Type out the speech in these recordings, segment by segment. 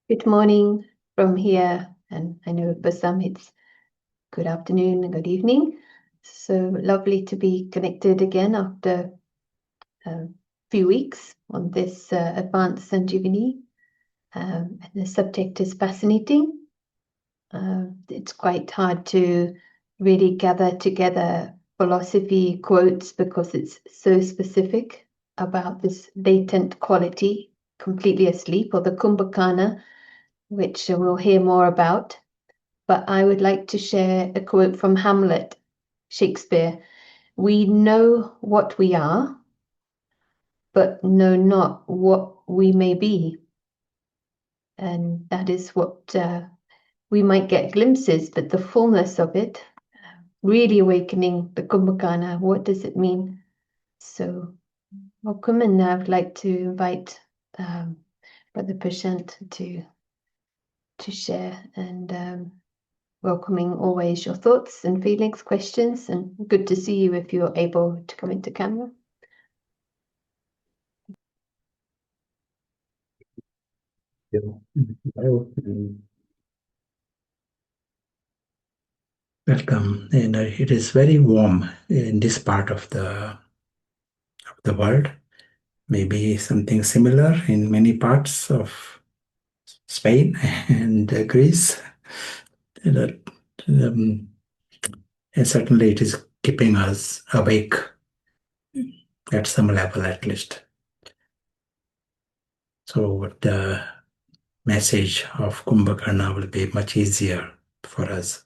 Good morning from here, and I know for some it's good afternoon and good evening. So lovely to be connected again after a few weeks on this advanced Sanjeevani. And the subject is fascinating. It's quite hard to really gather together philosophy quotes because it's so specific about this latent quality, completely asleep, or the Kumbhakarna, which we'll hear more about. But I would like to share a quote from Hamlet, Shakespeare. We know what we are, but know not what we may be. And that is what we might get glimpses, but the fullness of it, really awakening the Kumbhakarna, what does it mean? So welcome, and I would like to invite Brother Prashant to share, and welcoming always your thoughts and feelings, questions, and good to see you if you're able to come into camera. Welcome, and it is very warm in this part of the world. Maybe something similar in many parts of Spain and Greece. Um, and certainly it is keeping us awake at some level at least. So the message of Kumbhakarna will be much easier for us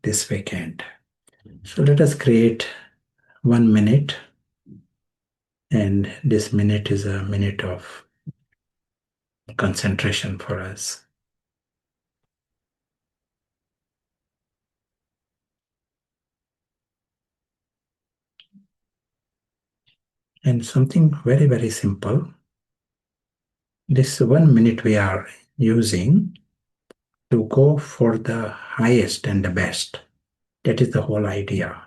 this weekend. So let us create 1 minute, and this minute is a minute of concentration for us. And something very, very simple. This 1 minute we are using to go for the highest and the best. That is the whole idea.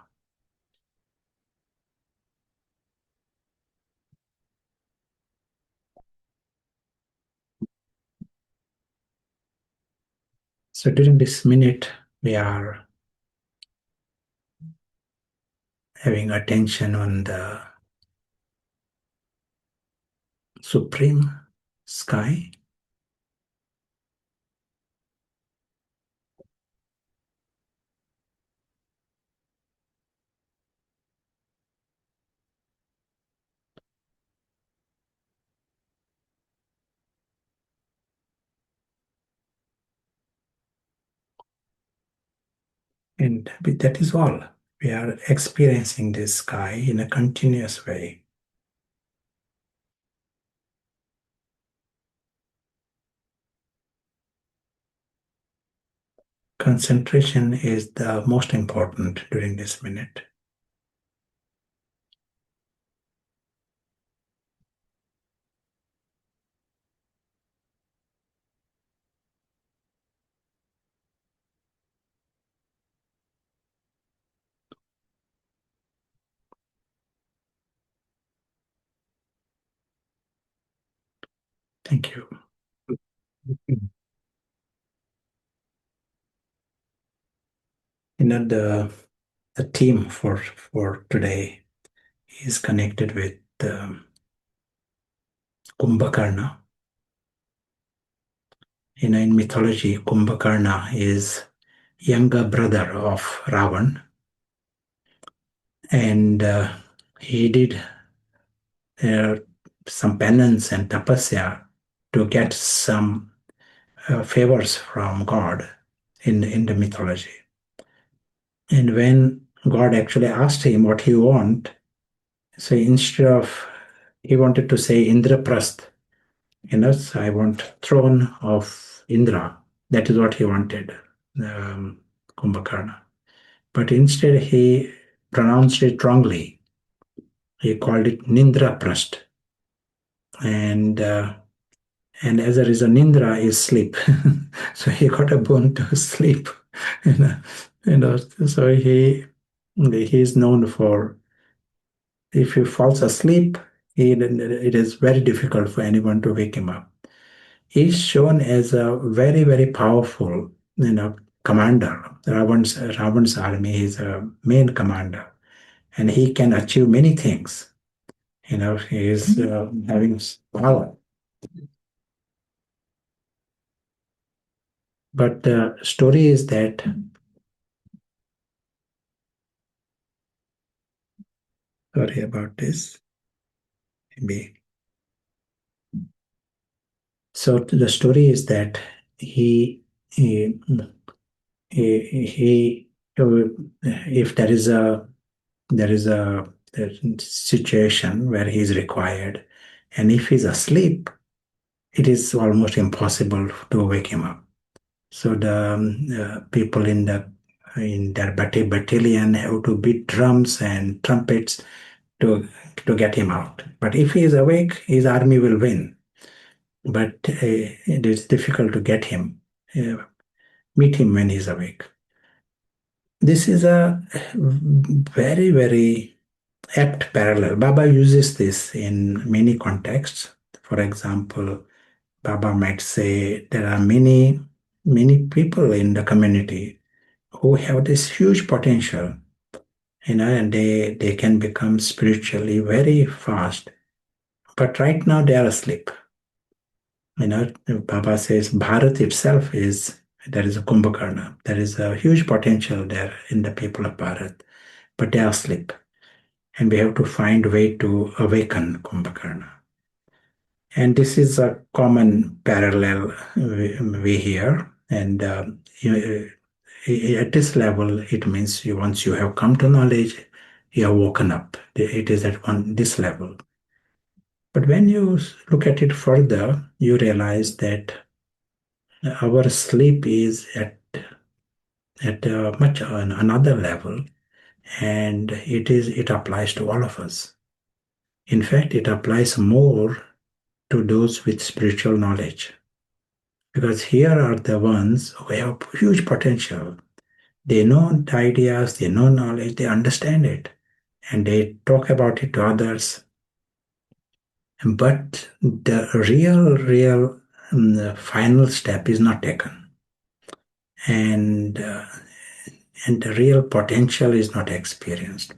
So during this minute, we are having attention on the supreme sky. And that is all. We are experiencing this sky in a continuous way. Concentration is the most important during this minute. Thank you. The theme for today is connected with Kumbhakarna. In mythology, Kumbhakarna is younger brother of Ravan, and he did some penance and tapasya to get some favors from God in the mythology. And when God actually asked him what he want, so instead of, he wanted to say Indraprasth, so I want throne of Indra. That is what he wanted, Kumbhakarna. But instead he pronounced it wrongly. He called it Nindraprasth. And as a result, Nindra is sleep. So he got a boon to sleep. So he is known for, if he falls asleep, it is very difficult for anyone to wake him up. is shown as a very, very powerful, commander. Ravan's army is a main commander, and he can achieve many things. He is having power. But the story is that, sorry about this, maybe. So the story is that he, he if there is a situation where he is required, and if he's asleep, it is almost impossible to wake him up. So the people in their battalion have to beat drums and trumpets to to get him out. But if he is awake, his army will win. But it is difficult to get him, meet him when he's awake. This is a very, very apt parallel. Baba uses this in many contexts. For example, Baba might say there are many people in the community who have this huge potential, and they can become spiritually very fast. But right now they are asleep. Baba says Bharat itself there is a Kumbhakarna. There is a huge potential there in the people of Bharat, but they are asleep. And we have to find a way to awaken Kumbhakarna. And this is a common parallel we hear. And at this level, it means once you have come to knowledge, you have woken up. It is at this level. But when you look at it further, you realize that our sleep is at much another level, and it applies to all of us. In fact, it applies more to those with spiritual knowledge, because here are the ones who have huge potential. They know the ideas, they know knowledge, they understand it, and they talk about it to others. But the real final step is not taken, and the real potential is not experienced.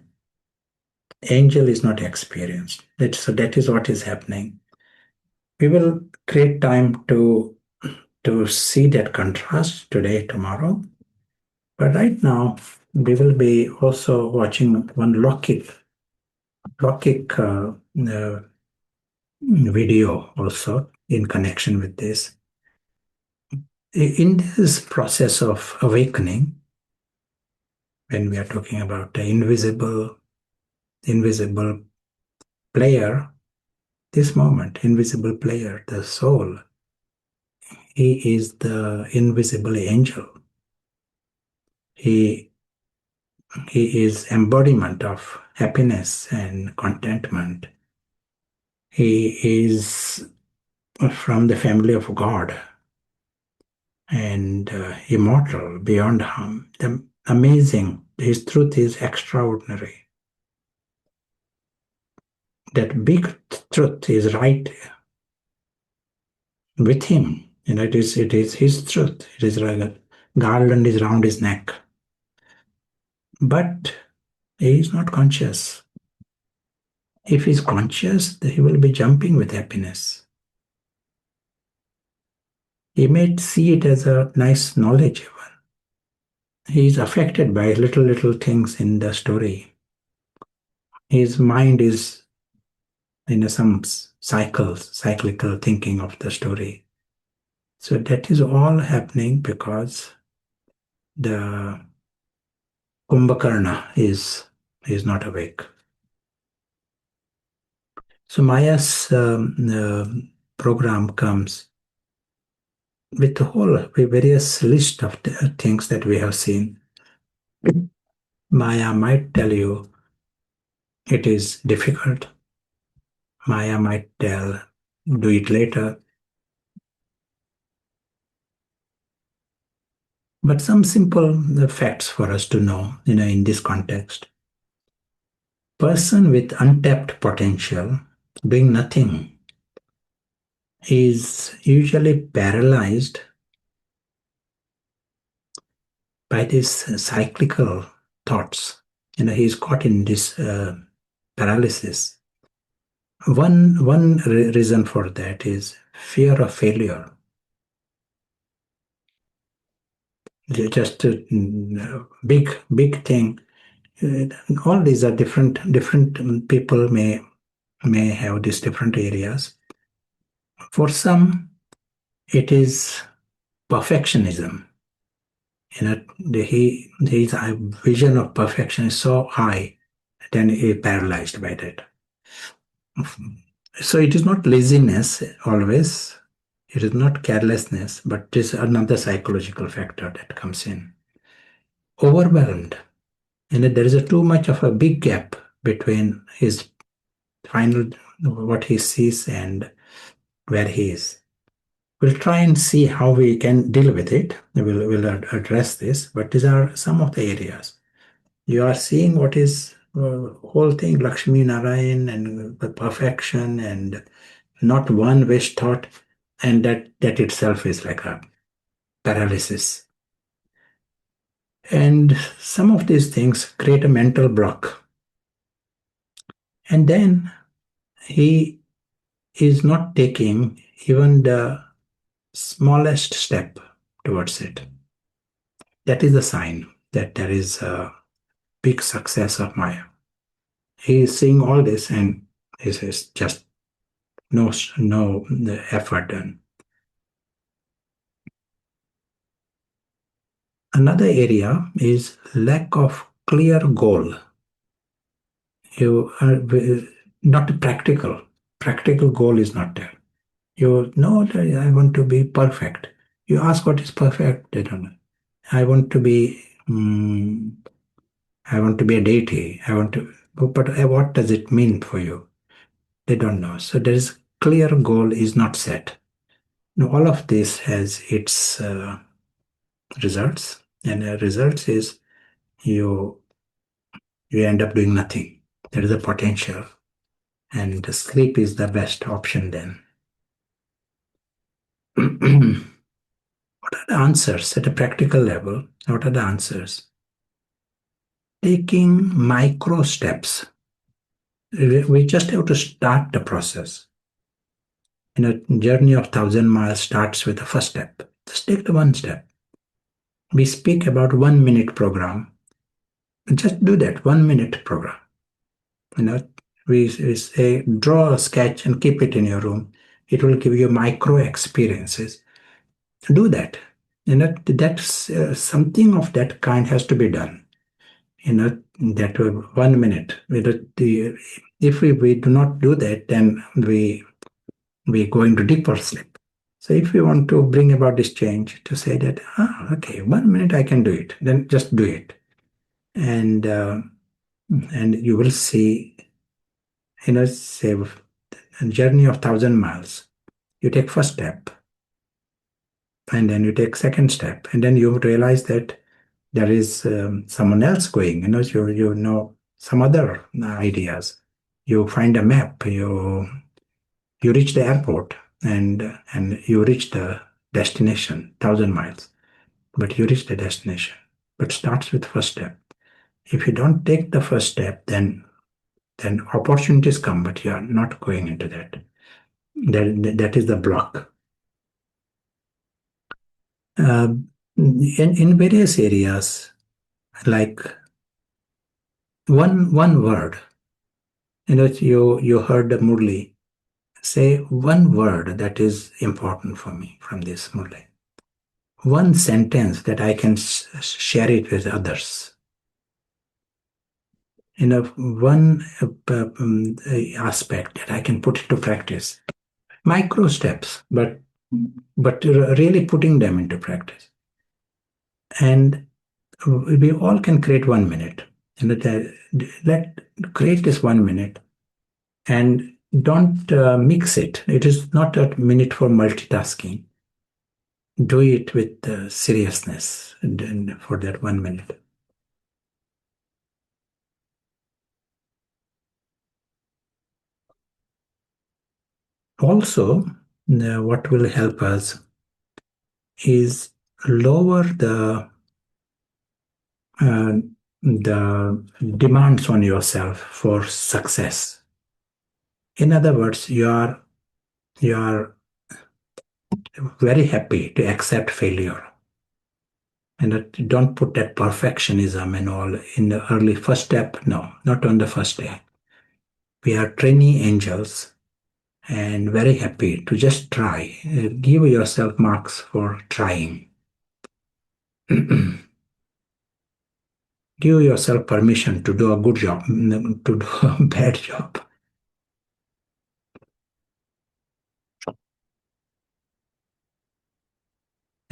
Angel is not experienced. So that is what is happening. We will create time to see that contrast today, tomorrow. But right now, we will be also watching one Lokik video also in connection with this. In this process of awakening, when we are talking about the invisible player, this moment, invisible player, the soul, he is the invisible angel. He is embodiment of happiness and contentment. He is from the family of God and immortal beyond harm. Amazing. His truth is extraordinary. That big truth is right with him. It is his truth. It is like a garland is round his neck. But he is not conscious. If he is conscious, he will be jumping with happiness. He may see it as a nice knowledge even. He is affected by little things in the story. His mind is in some cyclical thinking of the story. So that is all happening because the Kumbhakarna is not awake. So Maya's program comes with various list of things that we have seen. Maya might tell you it is difficult. Maya might tell, do it later. But some simple facts for us to know, in this context. Person with untapped potential doing nothing is usually paralyzed by these cyclical thoughts. He's caught in this paralysis. One reason for that is fear of failure. Just a big thing. All these are different. Different people may have these different areas. For some, it is perfectionism. His vision of perfection is so high, then he is paralyzed by that. So it is not laziness always. It is not carelessness, but it is another psychological factor that comes in. Overwhelmed. There is too much of a big gap between his final, what he sees, and where he is. We'll try and see how we can deal with it. We'll address this, but these are some of the areas. You are seeing what is whole thing, Lakshmi Narayan and the perfection and not one wish thought, and that itself is like a paralysis. And some of these things create a mental block. And then he is not taking even the smallest step towards it. That is the sign that there is a big success of Maya. He is seeing all this and is just no effort done. Another area is lack of clear goal. You are not practical. Practical goal is not there. You know that I want to be perfect. You ask what is perfect, they don't know. I want to be I want to be a deity. But what does it mean for you? They don't know. So there is clear goal is not set. Now all of this has its results, and the results is you you end up doing nothing. There is a potential, and sleep is the best option then. What are the answers at a practical level? What are the answers? Taking micro steps. We just have to start the process. A journey of 1,000 miles starts with the first step. Just take the one step. We speak about 1 minute program. Just do that 1 minute program. We say draw a sketch and keep it in your room. It will give you micro experiences. Do that. That's something of that kind has to be done. That 1 minute. If we do not do that, then we go into deeper sleep. So if we want to bring about this change, to say that, okay, 1 minute I can do it, then just do it, and you will see, say, a journey of 1,000 miles. You take first step, and then you take second step, and then you realize that there is someone else going. You know some other ideas. You find a map. You reach the airport, and you reach the destination, 1,000 miles. But you reach the destination. But starts with first step. If you don't take the first step, then opportunities come, but you are not going into that. That is the block. In various areas, like one word, you heard Murli say one word that is important for me from this Murli. One sentence that I can share it with others. One aspect that I can put into practice. Micro steps, but really putting them into practice. And we all can create 1 minute. Let create this 1 minute and don't mix it. It is not a minute for multitasking. Do it with seriousness and for that 1 minute. Also, what will help us is lower the demands on yourself for success. In other words, you are very happy to accept failure, and don't put that perfectionism and all in the early first step. No, not on the first day. We are trainee angels and very happy to just try. Give yourself marks for trying. Give yourself permission to do a good job, to do a bad job.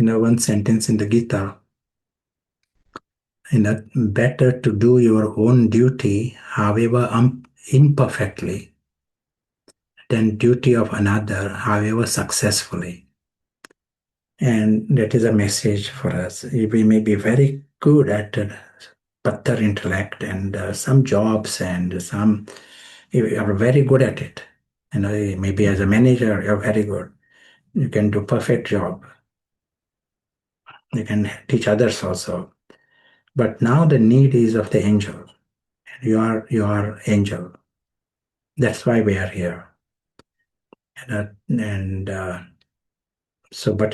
One sentence in the Gita, better to do your own duty, however imperfectly, than duty of another, however successfully. And that is a message for us. We may be very good at pattar intellect and some jobs and some, you are very good at it. Maybe as a manager, you're very good. You can do perfect job. You can teach others also. But now the need is of the angel. You are angel. That's why we are here. But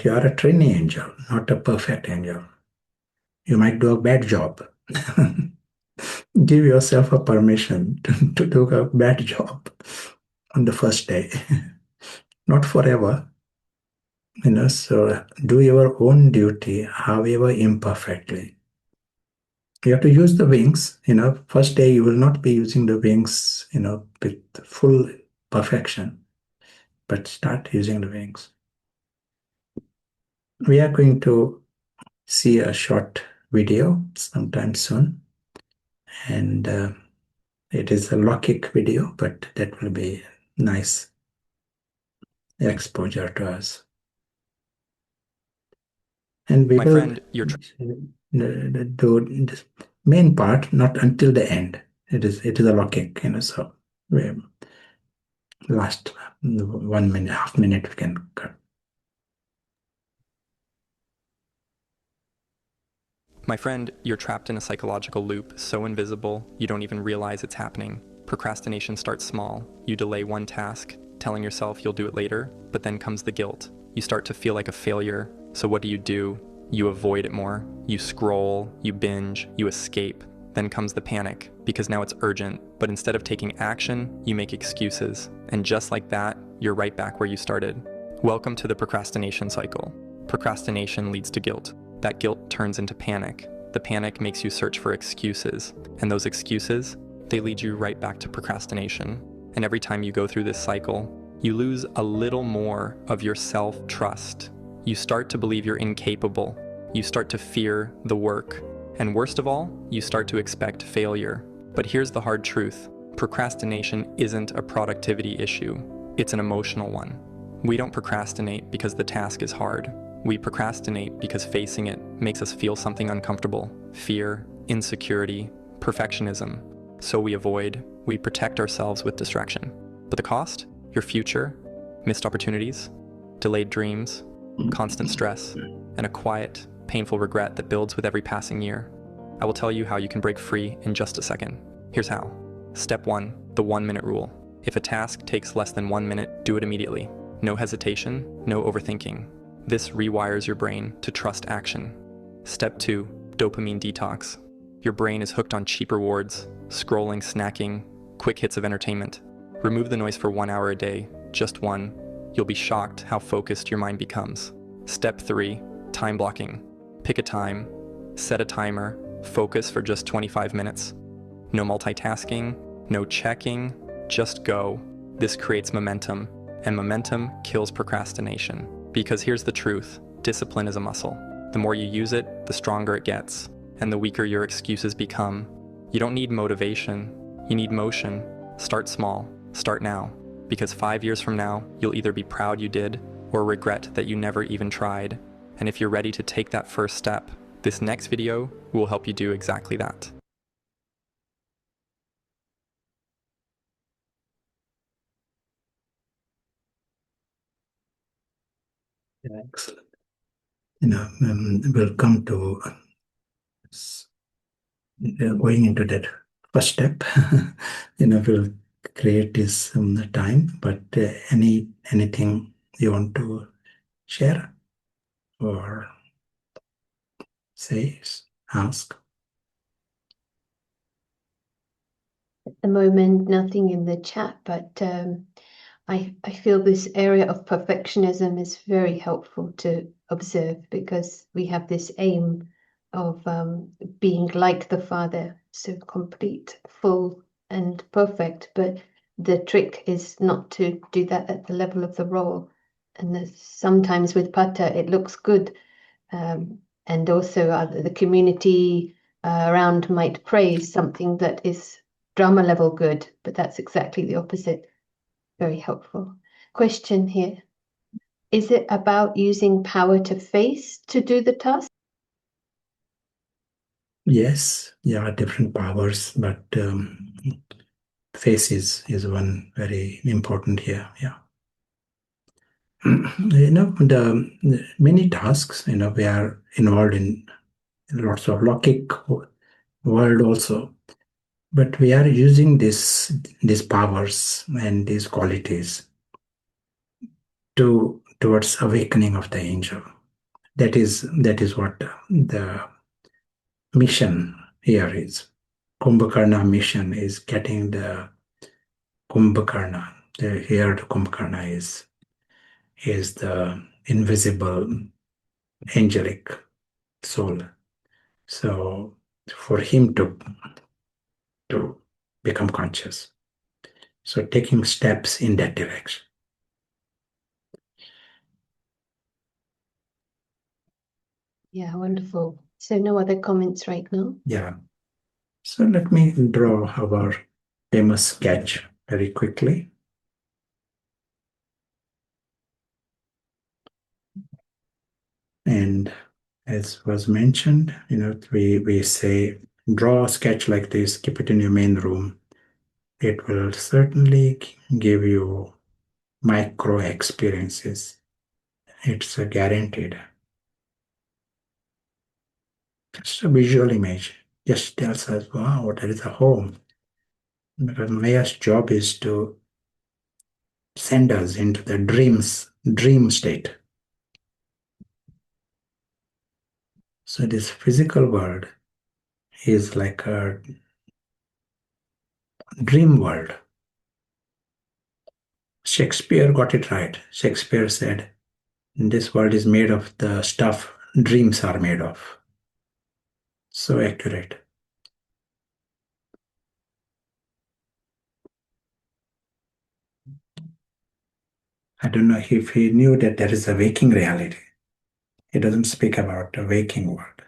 you are a trainee angel, not a perfect angel. You might do a bad job. Give yourself a permission to do a bad job on the first day. Not forever. So do your own duty, however imperfectly. You have to use the wings. First day you will not be using the wings, with full perfection, but start using the wings. We are going to see a short video sometime soon, and it is a Lokik video, but that will be nice exposure to us. And we My will friend, you're do the main part not until the end. It is a Lokik, so we last 1 minute, half minute we can cut. My friend, you're trapped in a psychological loop so invisible you don't even realize it's happening. Procrastination starts small. You delay one task, telling yourself you'll do it later, but then comes the guilt. You start to feel like a failure. So what do? You avoid it more. You scroll, you binge, you escape. Then comes the panic, because now it's urgent. But instead of taking action, you make excuses. And just like that, you're right back where you started. Welcome to the procrastination cycle. Procrastination leads to guilt. That guilt turns into panic. The panic makes you search for excuses. And those excuses, they lead you right back to procrastination. And every time you go through this cycle, you lose a little more of your self-trust. You start to believe you're incapable. You start to fear the work. And worst of all, you start to expect failure. But here's the hard truth. Procrastination isn't a productivity issue. It's an emotional one. We don't procrastinate because the task is hard. We procrastinate because facing it makes us feel something uncomfortable. Fear, insecurity, perfectionism. So we avoid, we protect ourselves with distraction. But the cost? Your future, missed opportunities, delayed dreams, constant stress, and a quiet, painful regret that builds with every passing year. I will tell you how you can break free in just a second. Here's how. Step 1, the 1-minute rule. If a task takes less than 1 minute, do it immediately. No hesitation, no overthinking. This rewires your brain to trust action. Step 2, dopamine detox. Your brain is hooked on cheap rewards, scrolling, snacking, quick hits of entertainment. Remove the noise for 1 hour a day, just one. You'll be shocked how focused your mind becomes. Step 3, time blocking. Pick a time, set a timer, focus for just 25 minutes. No multitasking, no checking, just go. This creates momentum, and momentum kills procrastination. Because here's the truth, discipline is a muscle. The more you use it, the stronger it gets, and the weaker your excuses become. You don't need motivation, you need motion. Start small, start now. Because 5 years from now, you'll either be proud you did, or regret that you never even tried. And if you're ready to take that first step, this next video will help you do exactly that. Yeah, excellent. We'll come to going into that first step. We'll create this time. But anything you want to share or say, ask? At the moment, nothing in the chat, but I feel this area of perfectionism is very helpful to observe because we have this aim of being like the Father, so complete, full, and perfect. But the trick is not to do that at the level of the raw. And sometimes with Pata, it looks good. And also the community around might praise something that is drama level good, but that's exactly the opposite. Very helpful. Question here. Is it about using power to face to do the task? Yes, yeah, different powers, but face is one very important here. Yeah. The many tasks, we are involved in lots of logic world also, but we are using these powers and these qualities towards awakening of the angel. That is what the mission here is. Kumbhakarna mission is getting the Kumbhakarna. Here the Kumbhakarna is the invisible angelic soul. So for him to become conscious. So taking steps in that direction. Yeah, wonderful. So no other comments right now? Yeah. So let me draw our famous sketch very quickly. And as was mentioned, we say, draw a sketch like this, keep it in your main room. It will certainly give you micro experiences. It's a guaranteed. Just a visual image just tells us, wow, there is a home. Because Maya's job is to send us into the dream state. So this physical world is like a dream world. Shakespeare got it right. Shakespeare said, this world is made of the stuff dreams are made of. So accurate. I don't know if he knew that there is a waking reality. He doesn't speak about the waking world.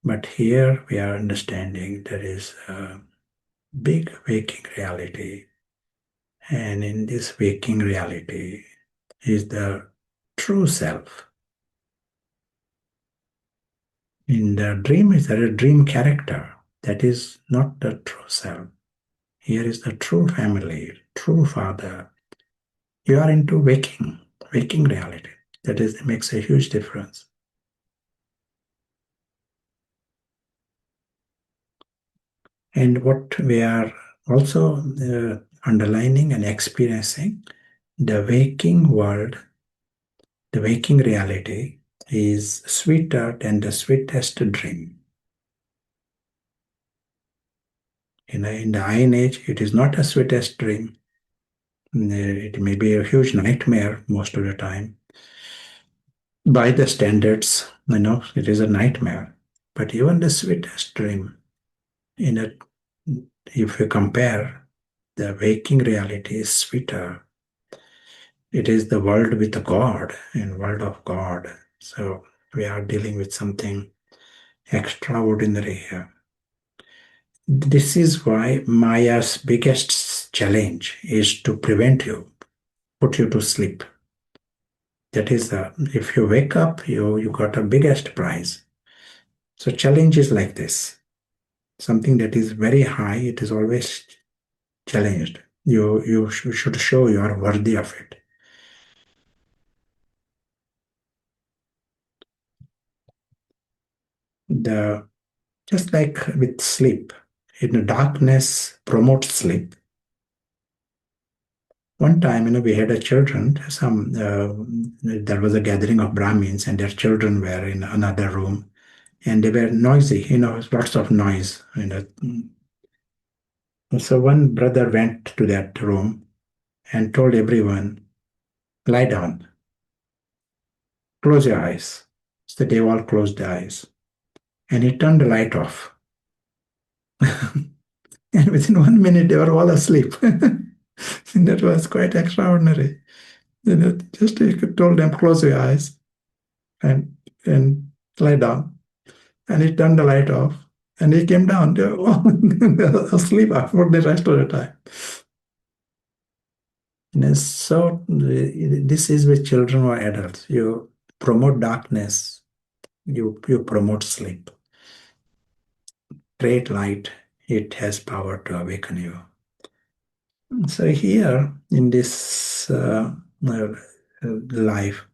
But here we are understanding there is a big waking reality. And in this waking reality is the true self. In the dream, is there a dream character? That is not the true self. Here is the true family, true father. You are into waking reality. That makes a huge difference. And what we are also underlining and experiencing, the waking world, the waking reality is sweeter than the sweetest dream. In the Iron Age, it is not a sweetest dream. It may be a huge nightmare most of the time. By the standards, it is a nightmare. But even the sweetest dream, if you compare, the waking reality is sweeter. It is the world with God and world of God. So we are dealing with something extraordinary here. This is why Maya's biggest challenge is to prevent you, put you to sleep. That is, if you wake up, you got a biggest prize. So challenge is like this. Something that is very high, it is always challenged. You should show you are worthy of it. just like with sleep, darkness promotes sleep. One time, we had a children. There was a gathering of Brahmins, and their children were in another room, and they were noisy. Lots of noise. So one brother went to that room and told everyone, "Lie down, close your eyes." So they all closed their eyes, and he turned the light off. And within 1 minute, they were all asleep. That was quite extraordinary. Just he told them, "Close your eyes and lie down." And he turned the light off, and he came down. They were all asleep for the rest of the time. So this is with children or adults. You promote darkness, you promote sleep. Create light, it has power to awaken you. So here in this life,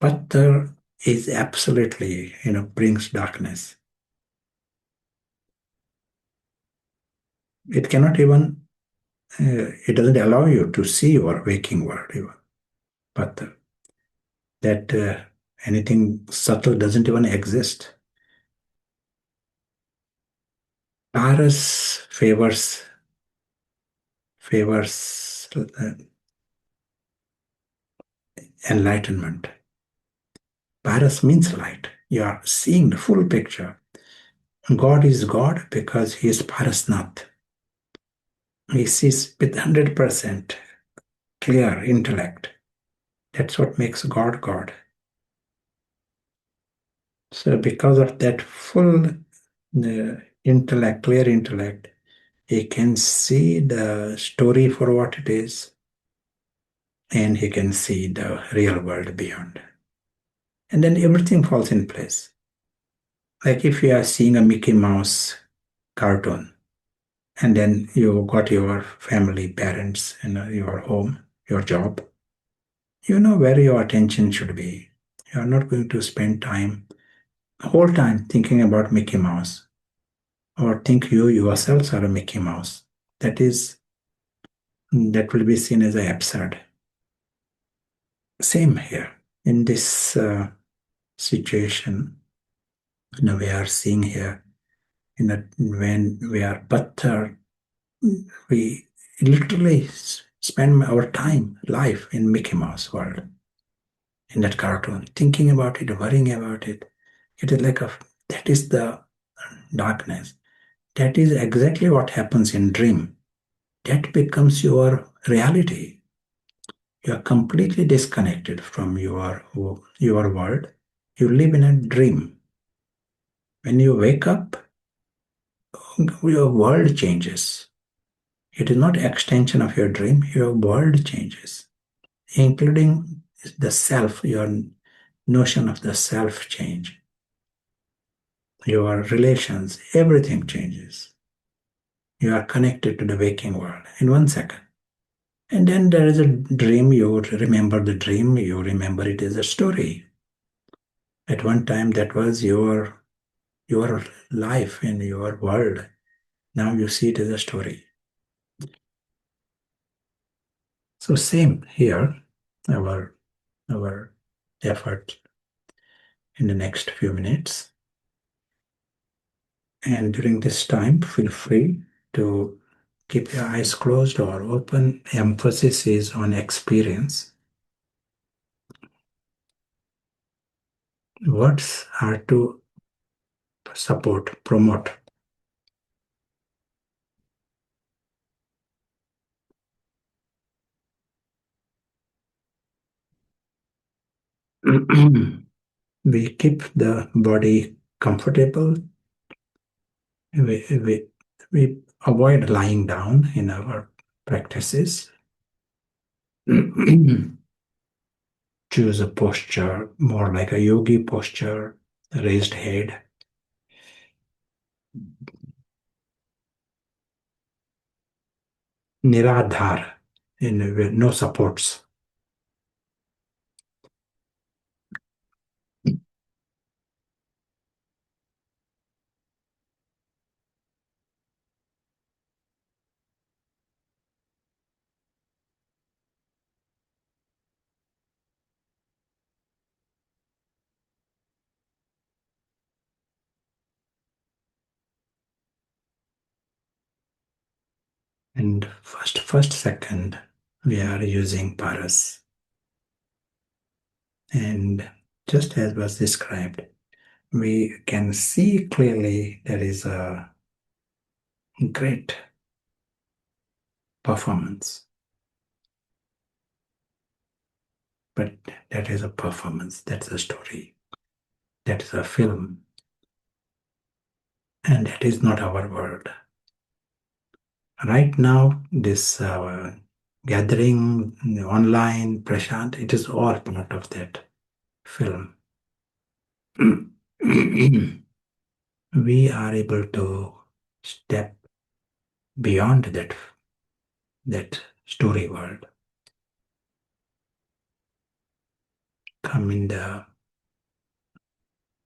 Pathar is absolutely, brings darkness. It cannot even, it doesn't allow you to see your waking world even. Pathar. That anything subtle doesn't even exist. Paras favors enlightenment. Paras means light. You are seeing the full picture. God is God because He is Parasnath. He sees with 100% clear intellect. That's what makes God God. So because of that full intellect, clear intellect, He can see the story for what it is, and He can see the real world beyond. And then everything falls in place. Like if you are seeing a Mickey Mouse cartoon, and then you got your family, parents, your home, your job, you know where your attention should be. You are not going to spend whole time thinking about Mickey Mouse, or think you yourselves are a Mickey Mouse. That will be seen as absurd. Same here in this situation. We are seeing here, when we are Pathar, we literally spend our life in Mickey Mouse world, in that cartoon, thinking about it, worrying about it. It is like that is the darkness. That is exactly what happens in dream. That becomes your reality. You are completely disconnected from your world. You live in a dream. When you wake up, your world changes. It is not extension of your dream, your world changes, including the self, your notion of the self change. Your relations, everything changes. You are connected to the waking world in 1 second. And then there is a dream, you remember the dream, you remember it as a story. At one time, that was your life in your world. Now you see it as a story. So same here, our effort in the next few minutes. And during this time, feel free to keep your eyes closed or open. Emphasis is on experience. Words are to support, promote. We keep the body comfortable. We avoid lying down in our practices. Choose a posture more like a yogi posture, raised head. Niradhar, with no supports. And first second, we are using paras. And just as was described, we can see clearly there is a great performance. But that is a performance, that's a story, that is a film, and that is not our world. Right now, this gathering online, Prashant, it is all part of that film. We are able to step beyond that story world, come in the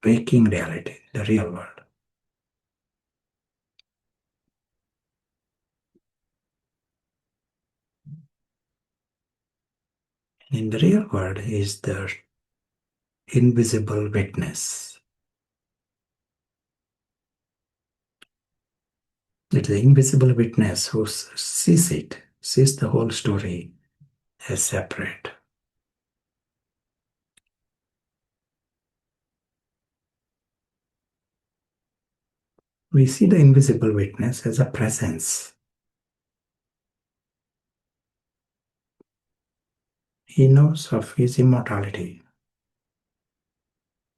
waking reality, the real world. In the real world is the invisible witness. It's the invisible witness who sees it, sees the whole story as separate. We see the invisible witness as a presence. He knows of his immortality.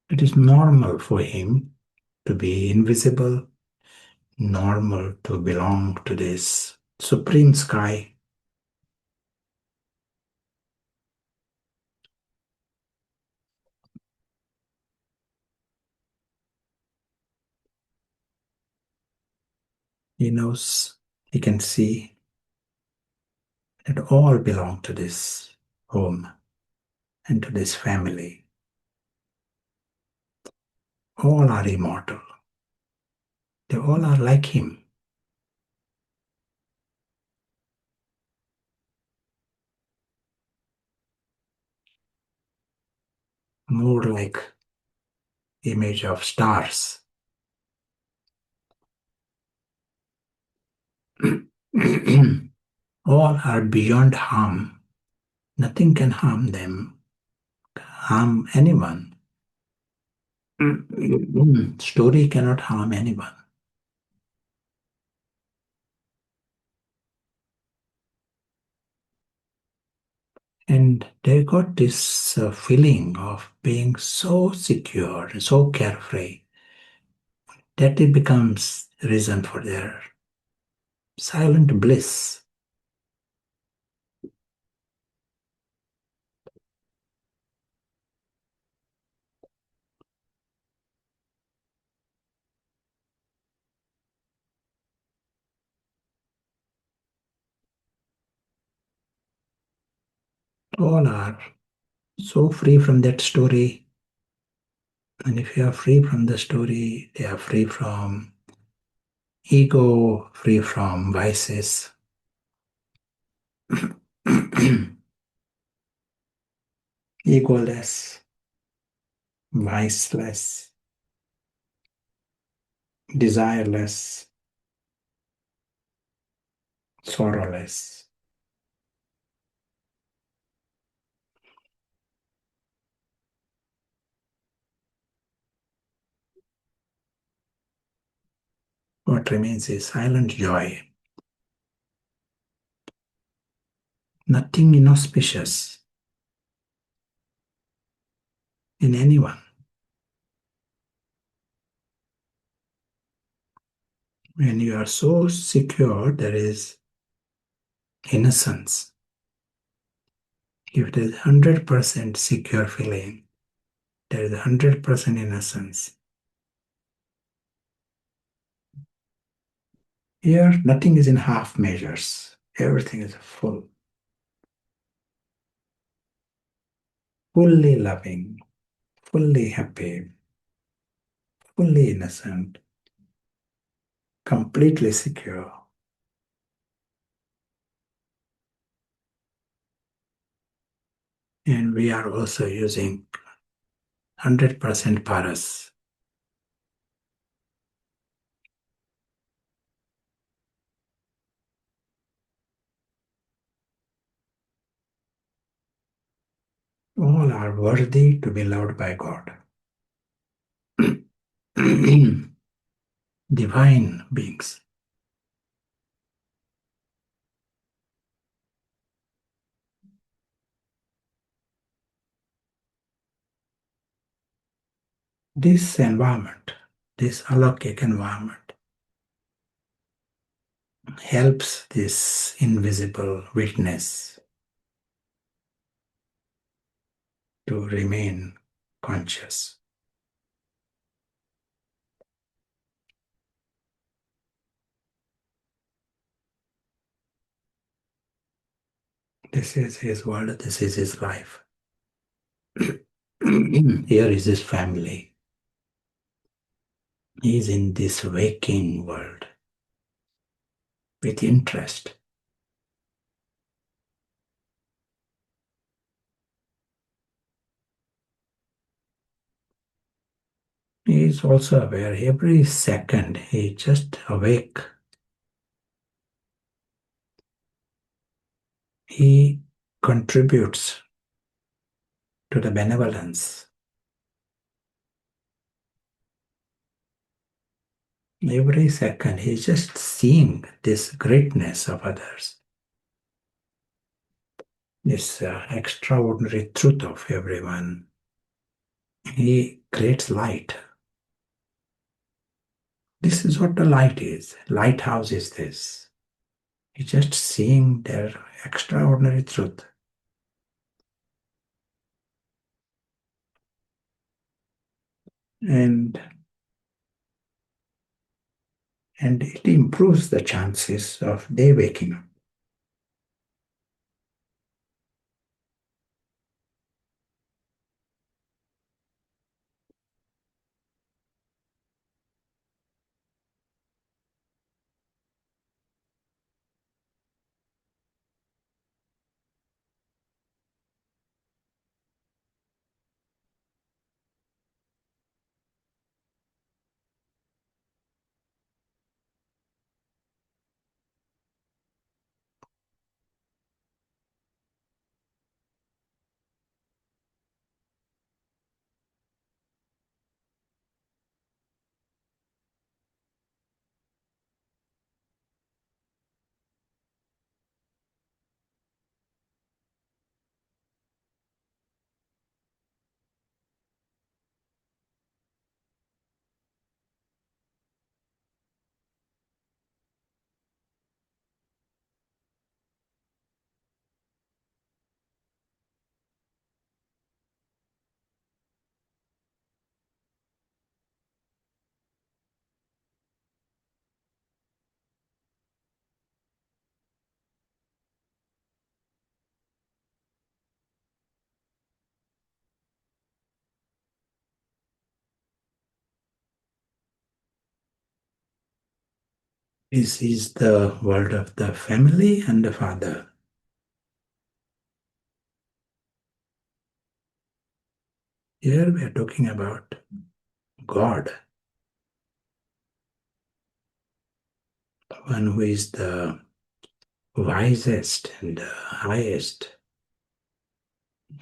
It is normal for him to be invisible, normal to belong to this supreme sky. He knows, he can see that all belong to this home and to this family. All are immortal. They all are like him. More like image of stars. All are beyond harm. Nothing can harm them, harm anyone. Story cannot harm anyone. And they got this feeling of being so secure, so carefree, that it becomes reason for their silent bliss. All are so free from that story. And if you are free from the story, they are free from ego, free from vices. Egoless, viceless, desireless, sorrowless. What remains is silent joy. Nothing inauspicious in anyone. When you are so secure, there is innocence. If it is 100% secure feeling, there is 100% innocence. Here, nothing is in half measures. Everything is full. Fully loving, fully happy, fully innocent, completely secure. And we are also using 100% paras. all are worthy to be loved by God. Divine beings. This environment, this alokik environment, helps this invisible witness to remain conscious. This is his world, this is his life. Here is his family. He is in this waking world with interest. He is also aware every second he is just awake. He contributes to the benevolence. Every second he is just seeing this greatness of others, this extraordinary truth of everyone. He creates light. This is what the light is. Lighthouse is this. He's just seeing their extraordinary truth. And it improves the chances of their waking up. This is the world of the family and the father. Here we are talking about God, one who is the wisest and the highest,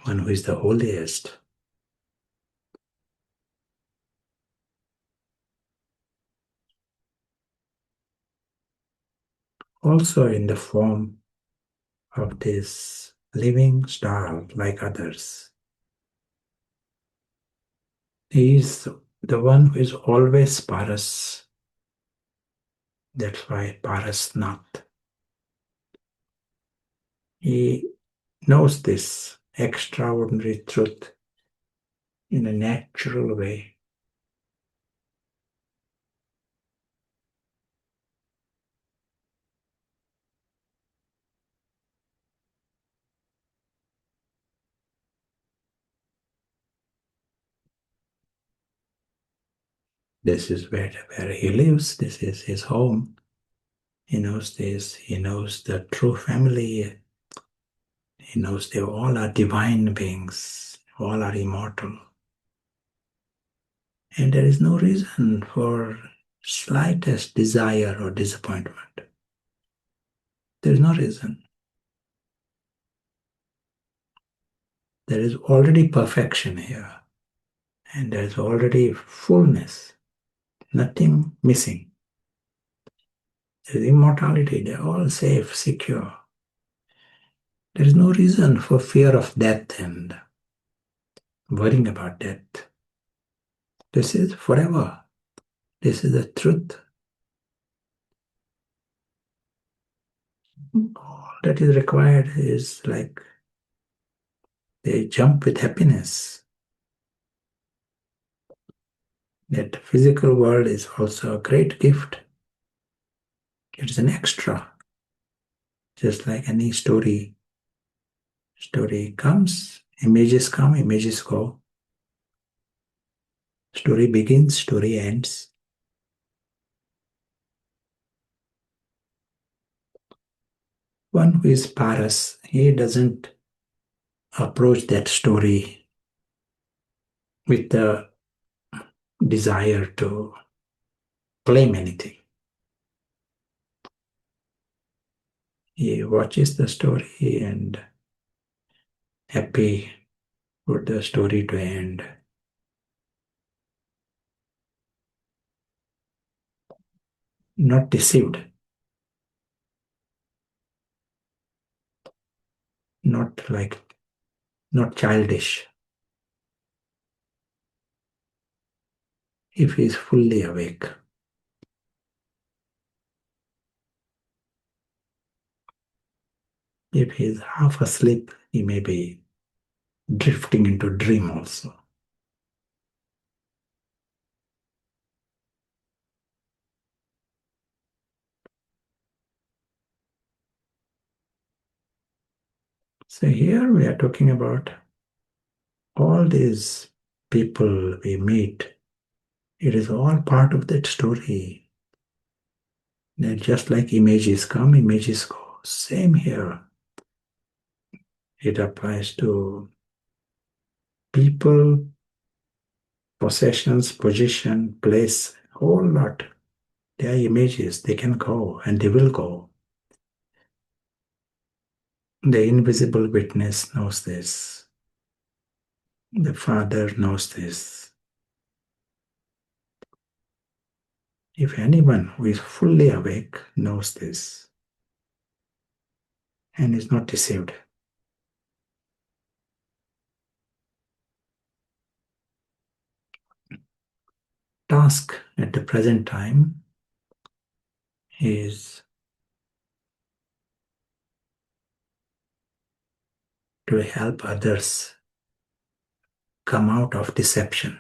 one who is the holiest. Also in the form of this living star like others. He is the one who is always paras. That's why paras not. He knows this extraordinary truth in a natural way. This is where he lives. This is his home. He knows this. He knows the true family. He knows they all are divine beings. All are immortal. And there is no reason for slightest desire or disappointment. There is no reason. There is already perfection here, and there is already fullness, nothing missing. There is immortality, they're all safe, secure. There is no reason for fear of death and worrying about death. This is forever. This is the truth. All that is required is like they jump with happiness. That physical world is also a great gift. It's an extra. Just like any story. Story comes, images come, images go. Story begins, story ends. One who is paras, he doesn't approach that story with the desire to claim anything. He watches the story and happy for the story to end. Not deceived. Not childish. If he is fully awake. If he is half asleep, he may be drifting into dream also. So here we are talking about all these people we meet. It is all part of that story. They're just like images come, images go. Same here. It applies to people, possessions, position, place, whole lot. They are images. They can go and they will go. The invisible witness knows this. The Father knows this. If anyone who is fully awake knows this and is not deceived, task at the present time is to help others come out of deception,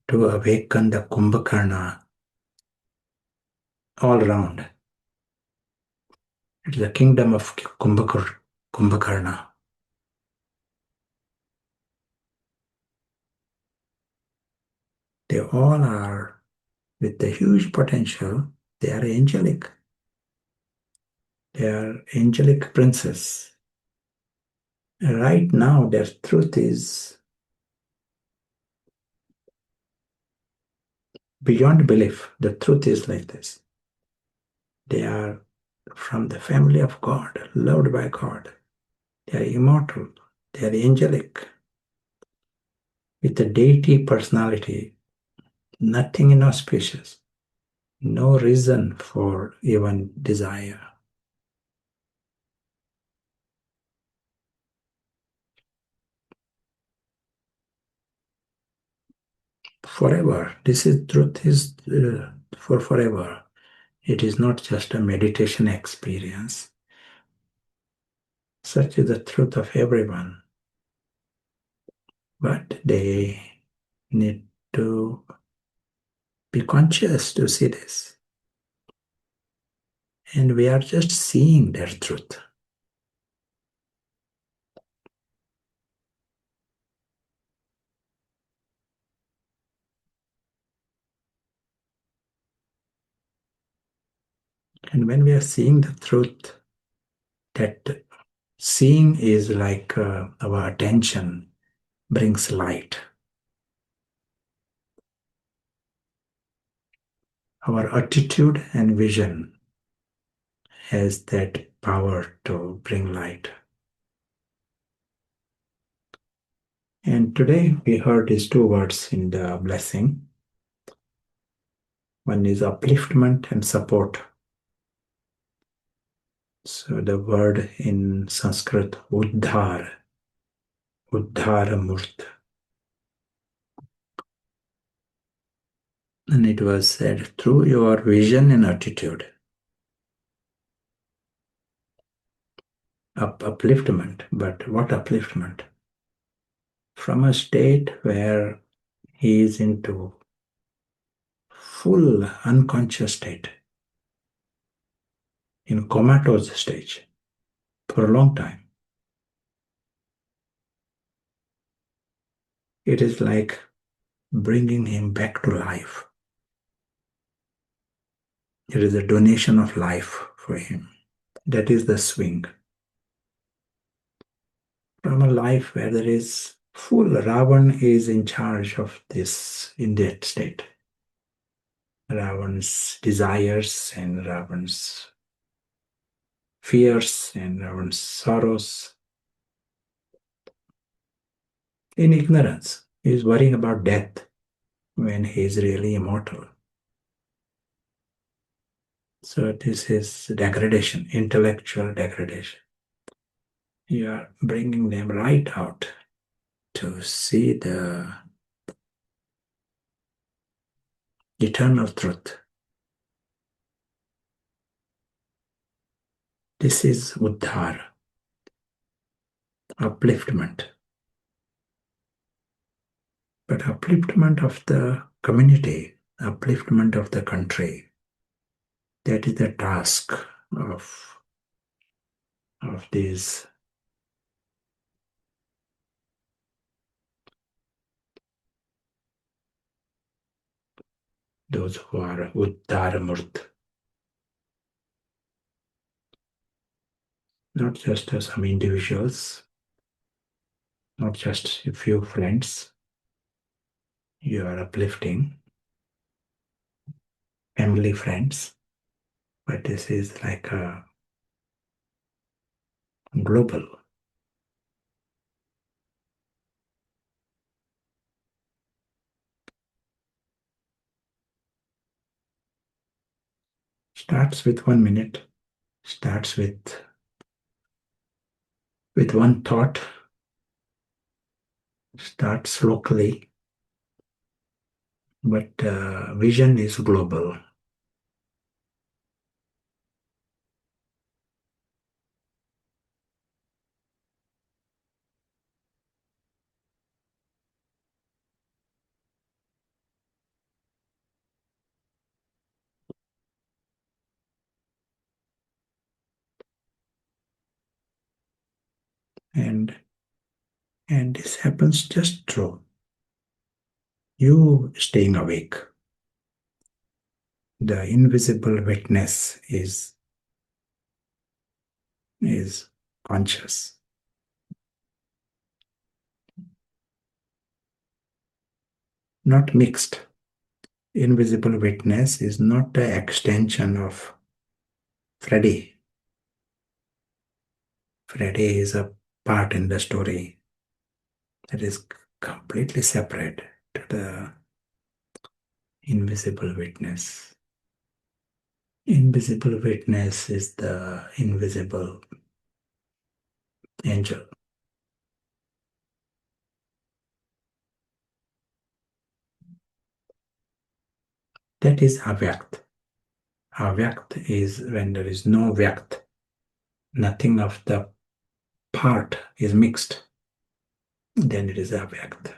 to awaken the Kumbhakarna all around. It's the kingdom of Kumbhakarna. They all are with the huge potential. They are angelic. They are angelic princes. Right now, their truth is beyond belief. The truth is like this. They are from the family of God, loved by God. They are immortal. They are angelic. With a deity personality, nothing inauspicious, no reason for even desire. Forever. This is truth is for forever. It is not just a meditation experience. Such is the truth of everyone. But they need to be conscious to see this. And we are just seeing their truth. And when we are seeing the truth, that seeing is like our attention brings light. Our attitude and vision has that power to bring light. And today we heard these two words in the blessing. One is upliftment and support. So the word in Sanskrit, uddhar, uddharamurt. And it was said, through your vision and attitude, upliftment. But what upliftment? From a state where he is into full unconscious state, in comatose stage for a long time. It is like bringing him back to life. It is a donation of life for him. That is the swing. From a life where there is full Ravan is in charge of this in that state. Ravan's desires and Ravan's fears and Ravan's sorrows. In ignorance, he is worrying about death when he is really immortal. So this is degradation, intellectual degradation. You are bringing them right out to see the eternal truth. This is uddhar, upliftment. But upliftment of the community, upliftment of the country, that is the task of these those who are uddharamurt. Not just some individuals, not just a few friends. You are uplifting family, friends, but this is like a global. Starts with 1 minute, starts with one thought, starts locally, but vision is global. And this happens just through you staying awake. The invisible witness is conscious. Not mixed. Invisible witness is not an extension of Freddy. Freddy is a part in the story that is completely separate to the invisible witness. Invisible witness is the invisible angel. That is avyakt. Avyakt is when there is no vyakt. Nothing of the part is mixed. Then it is avyakt.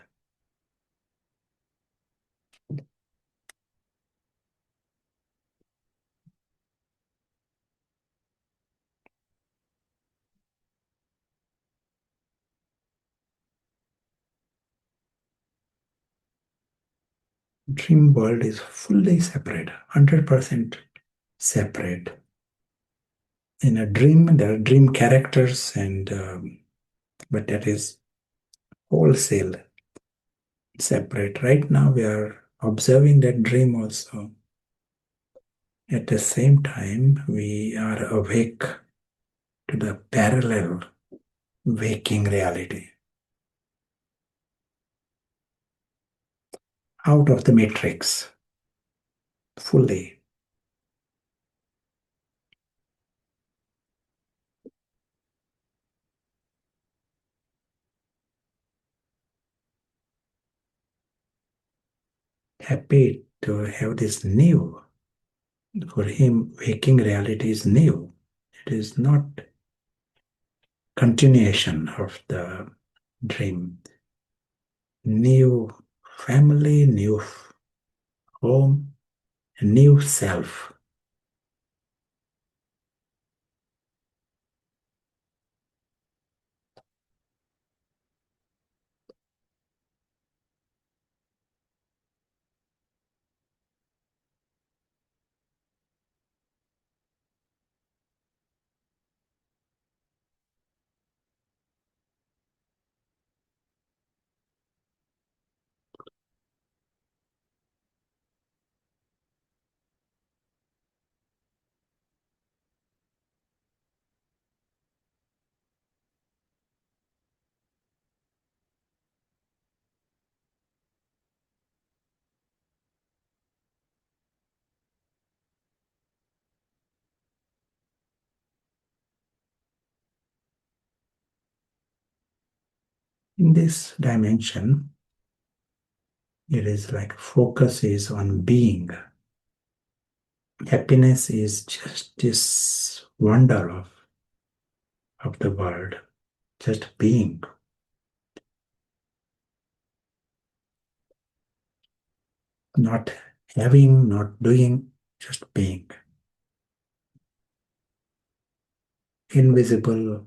Dream world is fully separate, 100% separate. In a dream, there are dream characters, and but that is wholesale separate. Right now, we are observing that dream also. At the same time, we are awake to the parallel waking reality. Out of the matrix, fully. Happy to have this new. For him, waking reality is new. It is not continuation of the dream. New family, new home, new self. In this dimension, it is like focus is on being. Happiness is just this wonder of the world, just being. Not having, not doing, just being. Invisible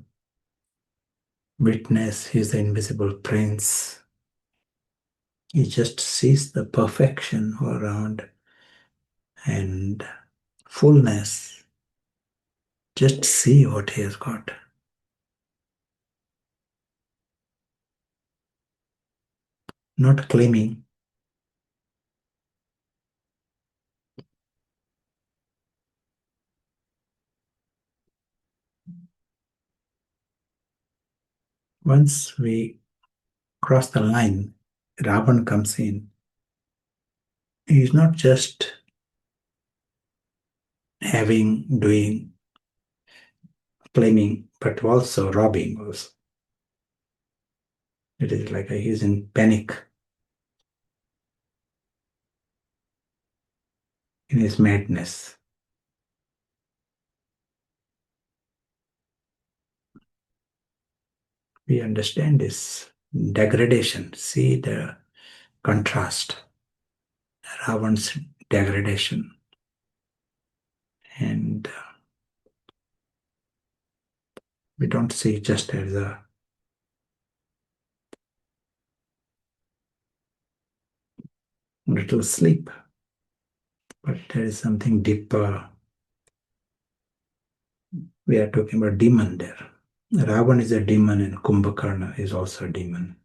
witness, he is the invisible prince. He just sees the perfection all around and fullness. Just see what he has got. Not claiming. Once we cross the line, Ravan comes in. He is not just having, doing, claiming, but also robbing also. It is like he is in panic in his madness. We understand this degradation. See the contrast. Ravan's degradation. And we don't see just as a little sleep, but there is something deeper. We are talking about demon there. Ravan is a demon and Kumbhakarna is also a demon.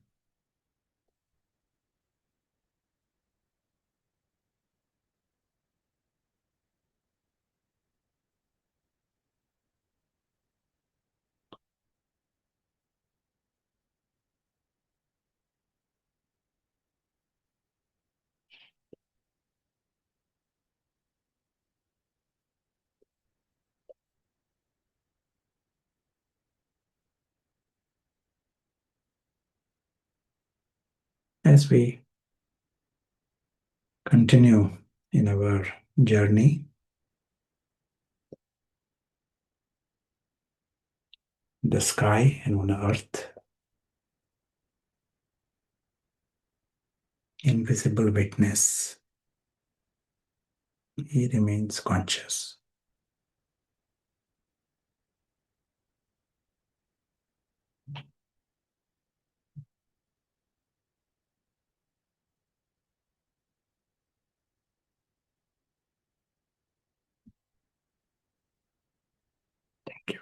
As we continue in our journey, the sky and on earth, invisible witness, he remains conscious. Thank you.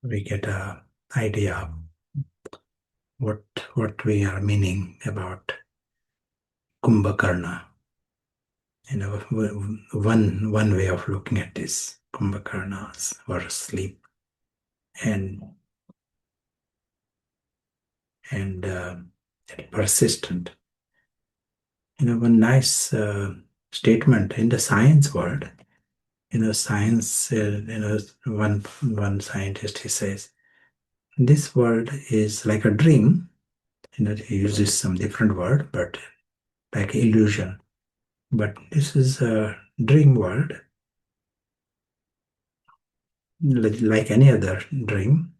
we get an idea of what we are meaning about Kumbhakarna. One way of looking at this, Kumbhakarnas were asleep, and persistent. One nice statement in the science world. Science. One scientist, he says, this world is like a dream. He uses some different word, but like illusion. But this is a dream world, like any other dream,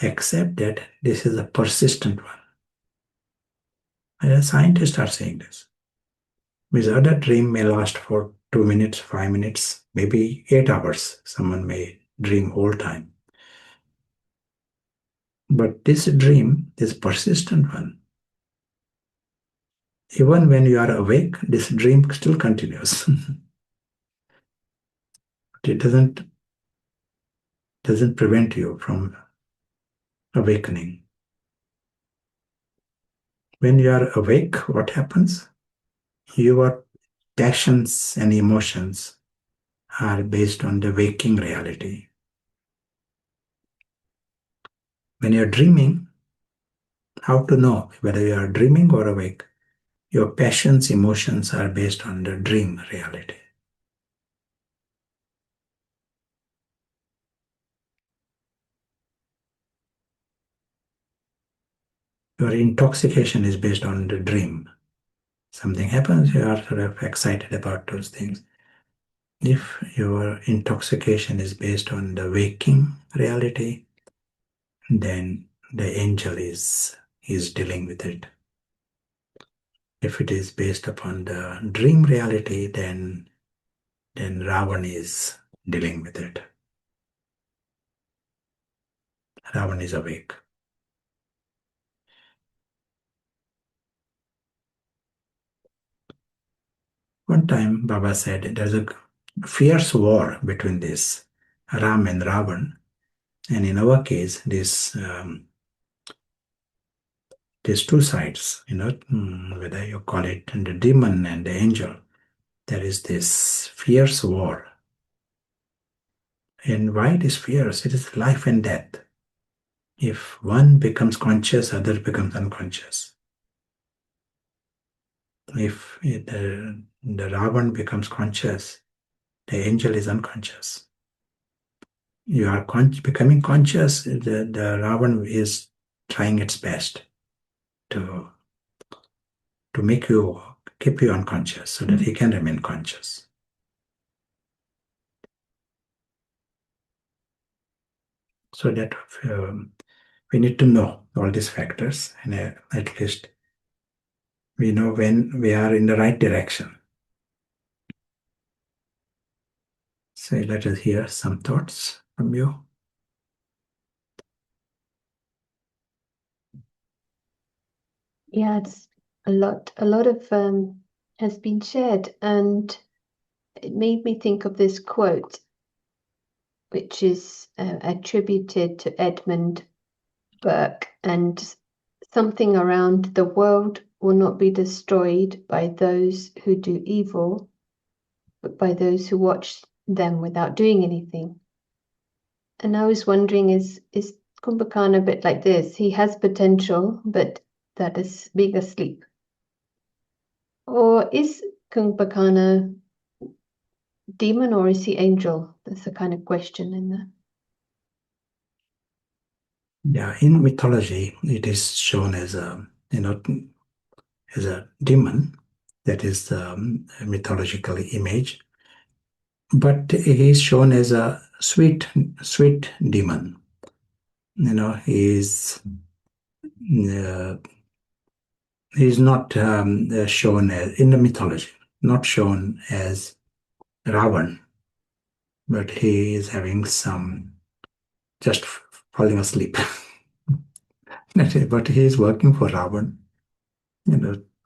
except that this is a persistent one. And scientists are saying this. This other dream may last for 2 minutes, 5 minutes, maybe 8 hours. Someone may dream whole time. But this dream, this persistent one, even when you are awake, this dream still continues. It doesn't prevent you from awakening. When you are awake, what happens? Your passions and emotions are based on the waking reality. When you're dreaming, how to know whether you are dreaming or awake? Your passions, emotions are based on the dream reality. Your intoxication is based on the dream. Something happens, you are sort of excited about those things. If your intoxication is based on the waking reality, then the angel is dealing with it. If it is based upon the dream reality, then Ravan is dealing with it. Ravan is awake. One time, Baba said there's a fierce war between this Ram and Ravan, and in our case, these two sides, whether you call it the demon and the angel, there is this fierce war. And why it is fierce? It is life and death. If one becomes conscious, other becomes unconscious. If the Ravan becomes conscious, the angel is unconscious. You are becoming conscious, the Ravan is trying its best to keep you unconscious so that he can remain conscious. So that we need to know all these factors, and at least we know when we are in the right direction. So let us hear some thoughts from you. Yeah, it's a lot of has been shared, and it made me think of this quote, which is attributed to Edmund Burke, and something around the world will not be destroyed by those who do evil, but by those who watch them without doing anything. And I was wondering, is Kumbhakarna a bit like this? He has potential, but that is being asleep. Or is Kumbhakarna demon or is he angel? That's a kind of question in there. Yeah, in mythology, it is shown as a demon. That is the mythological image. But he is shown as a sweet demon. He's not shown as, in the mythology, not shown as Ravan, but he is having some, just falling asleep. But he is working for Ravan,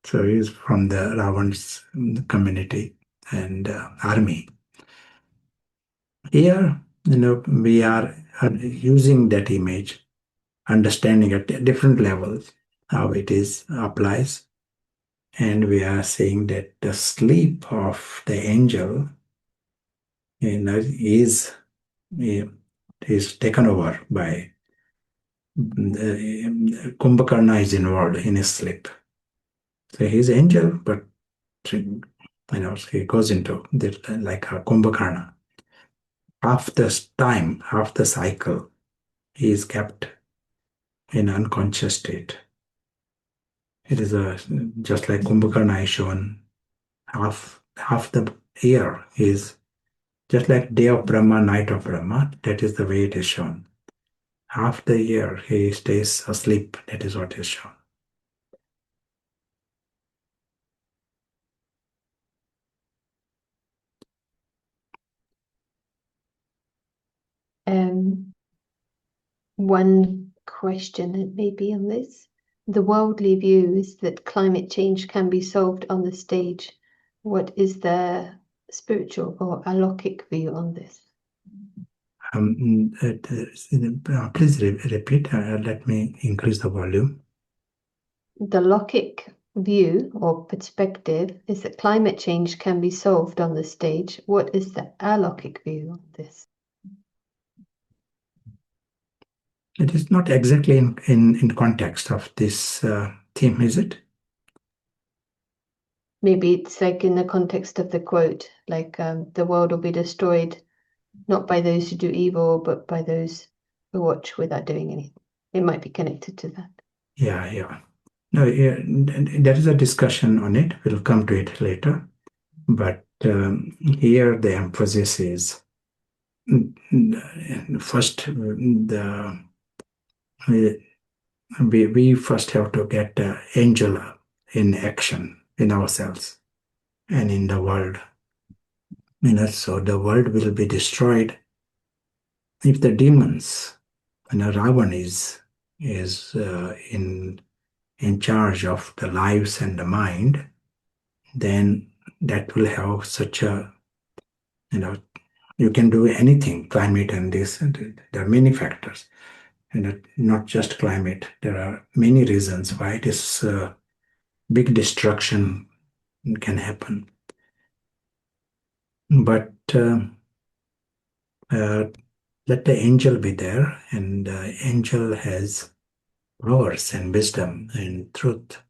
so he is from the Ravan's community and army. Here, we are using that image, understanding at different levels how it is applies, and we are saying that the sleep of the angel is taken over by Kumbhakarna is involved in his sleep. So he's angel, but he goes into like a Kumbhakarna. Half the time, half the cycle, he is kept in unconscious state. It is just like Kumbhakarna is shown. Half the year is just like day of Brahma, night of Brahma. That is the way it is shown. Half the year he stays asleep. That is what is shown. One question that may be on this. The worldly view is that climate change can be solved on the stage. What is the spiritual or alokic view on this? Please repeat. Let me increase the volume. The lokic view or perspective is that climate change can be solved on the stage. What is the alokic view on this? It is not exactly in context of this theme, is it? Maybe it's like in the context of the quote, like the world will be destroyed not by those who do evil, but by those who watch without doing anything. It might be connected to that. Yeah. No, there is a discussion on it. We'll come to it later. But here the emphasis is first we first have to get the angel in action in ourselves and in the world. So the world will be destroyed if the demons, Ravan is in charge of the lives and the mind. Then that will have such a you can do anything, climate and this, and there are many factors, and not just climate. There are many reasons why it is big destruction can happen. But let the angel be there, and the angel has powers and wisdom and truth,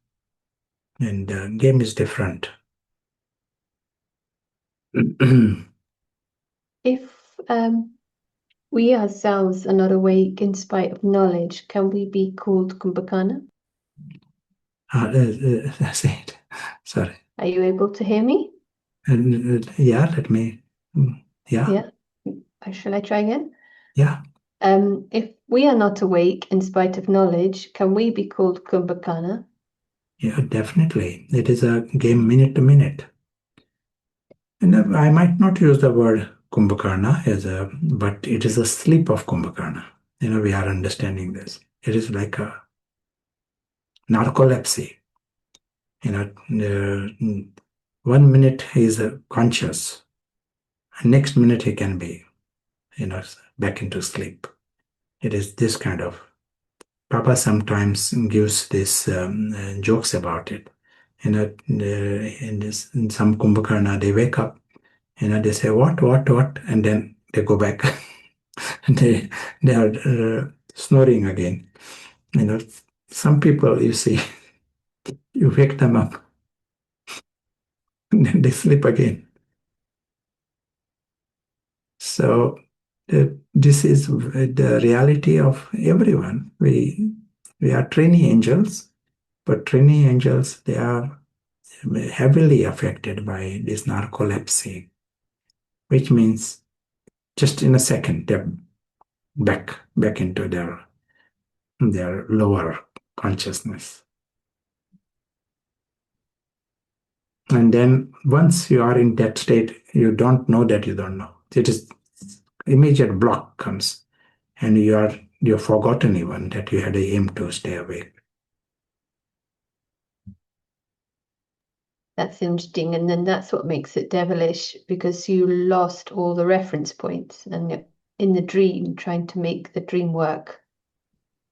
and the game is different. If we ourselves are not awake in spite of knowledge, can we be called Kumbhakarna? Say it. Sorry. Are you able to hear me? Yeah, let me. Yeah. Shall I try again? Yeah. If we are not awake in spite of knowledge, can we be called Kumbhakarna? Yeah, definitely. It is a game minute to minute. And I might not use the word Kumbhakarna but it is a sleep of Kumbhakarna. We are understanding this. It is like a narcolepsy. 1 minute he is conscious, and next minute he can be, back into sleep. It is this kind of. Papa sometimes gives this jokes about it. In some Kumbhakarna, they wake up, they say, what, and then they go back. And they are snoring again. Some people, you see, you wake them up, and then they sleep again. So this is the reality of everyone. We are trainee angels, but trainee angels, they are heavily affected by this narcolepsy, which means just in a second they're back into their lower consciousness. And then once you are in that state, you don't know that you don't know. It is immediate block comes, and you're forgotten even that you had a aim to stay awake. That's interesting, and then that's what makes it devilish, because you lost all the reference points, and in the dream, trying to make the dream work.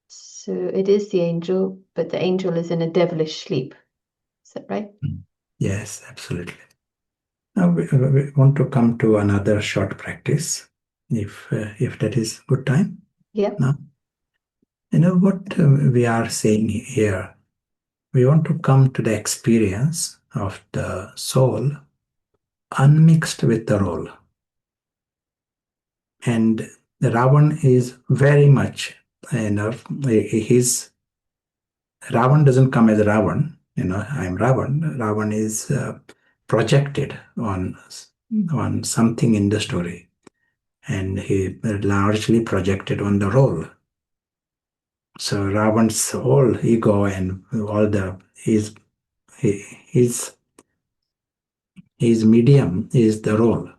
So it is the angel, but the angel is in a devilish sleep. Is that right? Yes, absolutely. Now we want to come to another short practice, if that is good time. Yeah. Now, what we are saying here. We want to come to the experience of the soul unmixed with the role. And the Ravan is very much, his Ravan doesn't come as Ravan. I'm Ravan. Ravan is projected on something in the story, and he largely projected on the role. So Ravan's whole ego and all his medium is the role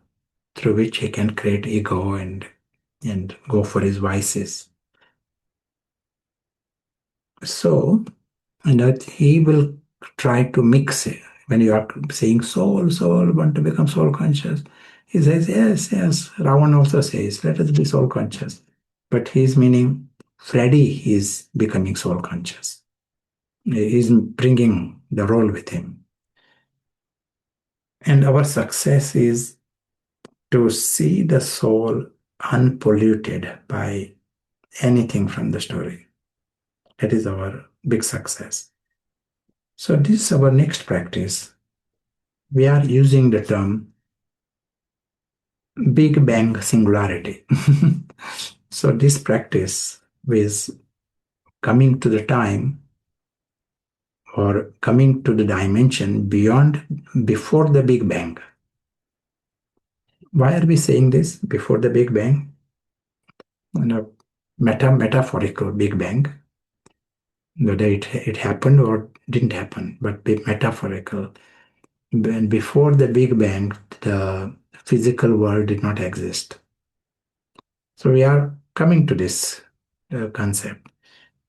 through which he can create ego and go for his vices. So, he will try to mix it. When you are saying soul, want to become soul conscious, he says, yes. Ravan also says, let us be soul conscious. But his meaning, Freddy is becoming soul conscious. He's bringing the role with him. And our success is to see the soul unpolluted by anything from the story. That is our big success. So this is our next practice. We are using the term Big Bang Singularity. So this practice is coming to the time or coming to the dimension before the Big Bang. Why are we saying this before the Big Bang? Metaphorical Big Bang, whether it happened or didn't happen, but metaphorical. And before the Big Bang, the physical world did not exist. So we are coming to this concept.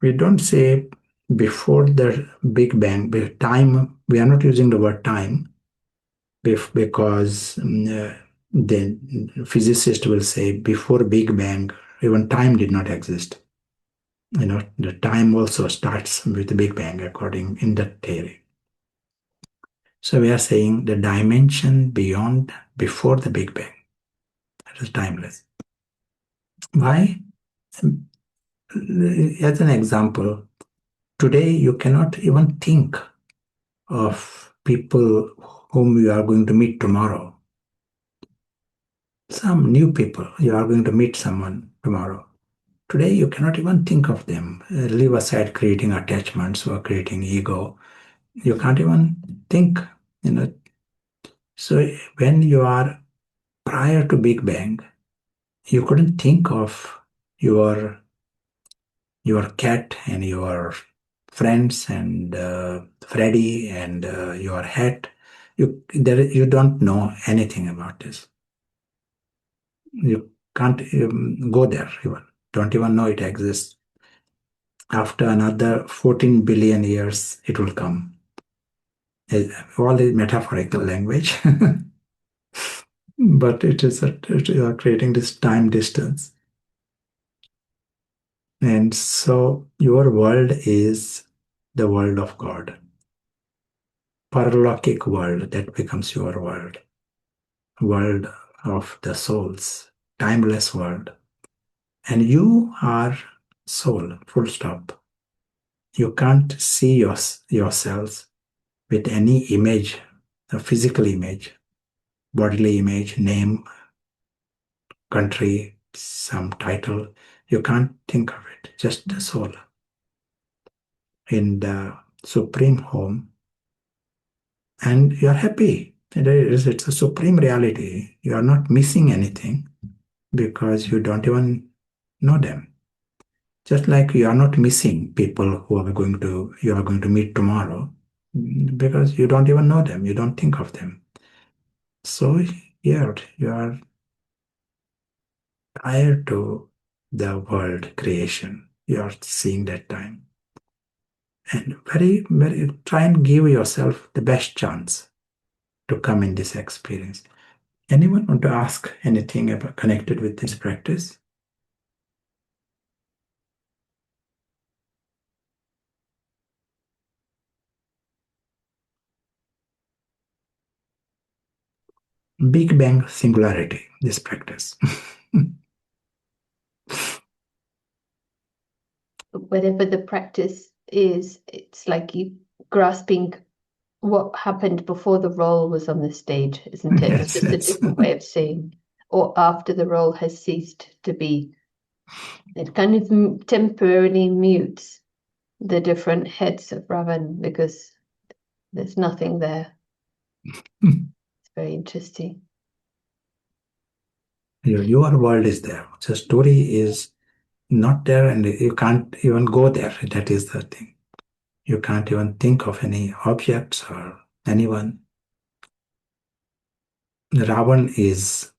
We don't say before the Big Bang, time, we are not using the word time because the physicist will say before Big Bang, even time did not exist. The time also starts with the Big Bang according in that theory. So we are saying the dimension before the Big Bang. That is timeless. Why? As an example, today you cannot even think of people whom you are going to meet tomorrow. Some new people, you are going to meet someone tomorrow. Today you cannot even think of them. Leave aside creating attachments or creating ego. You can't even think, So when you are prior to Big Bang, you couldn't think of your cat and your friends and Freddy and your hat. You don't know anything about this. You can't go there even. Don't even know it exists. After another 14 billion years, it will come. All is metaphorical language. But it is creating this time distance. And so your world is the world of God. Paralaukic world that becomes your world. World of the souls. Timeless world. And you are soul, full stop. You can't see yourselves with any image, a physical image, bodily image, name, country, some title. You can't think of it, just the soul. In the supreme home, and you're happy. It's a supreme reality. You are not missing anything because you don't even know them. Just like you are not missing people you are going to meet tomorrow because you don't even know them. You don't think of them. So here you are prior to the world creation. You are seeing that time. And very, very try and give yourself the best chance to come in this experience. Anyone want to ask anything about connected with this practice? Big Bang Singularity, this practice. Whatever the practice is, it's like you grasping what happened before the role was on the stage, isn't it? It's Yes, just a yes. different way of saying, or after the role has ceased to be. It kind of temporarily mutes the different heads of Ravan because there's nothing there. It's very interesting. Your world is there. The story is not there, and you can't even go there. That is the thing. You can't even think of any objects or anyone. Ravan is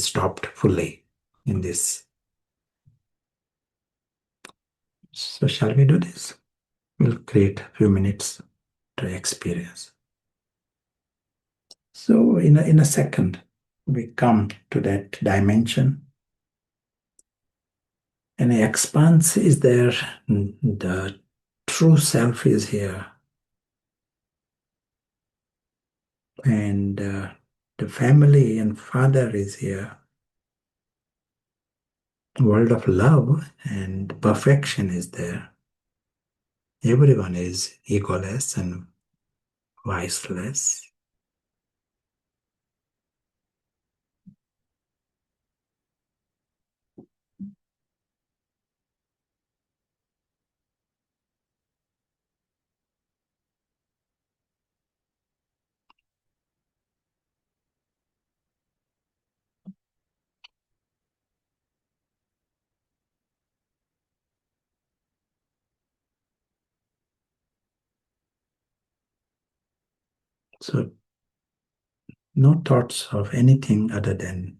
stopped fully in this. So shall we do this? We'll create a few minutes to experience. So in a second, we come to that dimension. And the expanse is there. The true self is here. And the family and father is here. World of love and perfection is there. Everyone is egoless and viceless. So no thoughts of anything other than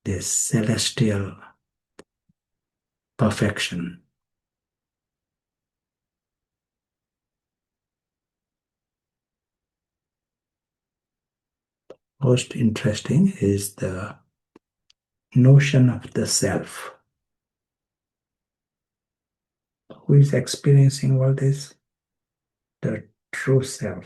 this celestial perfection. Most interesting is the notion of the self. Who is experiencing all this? The true self.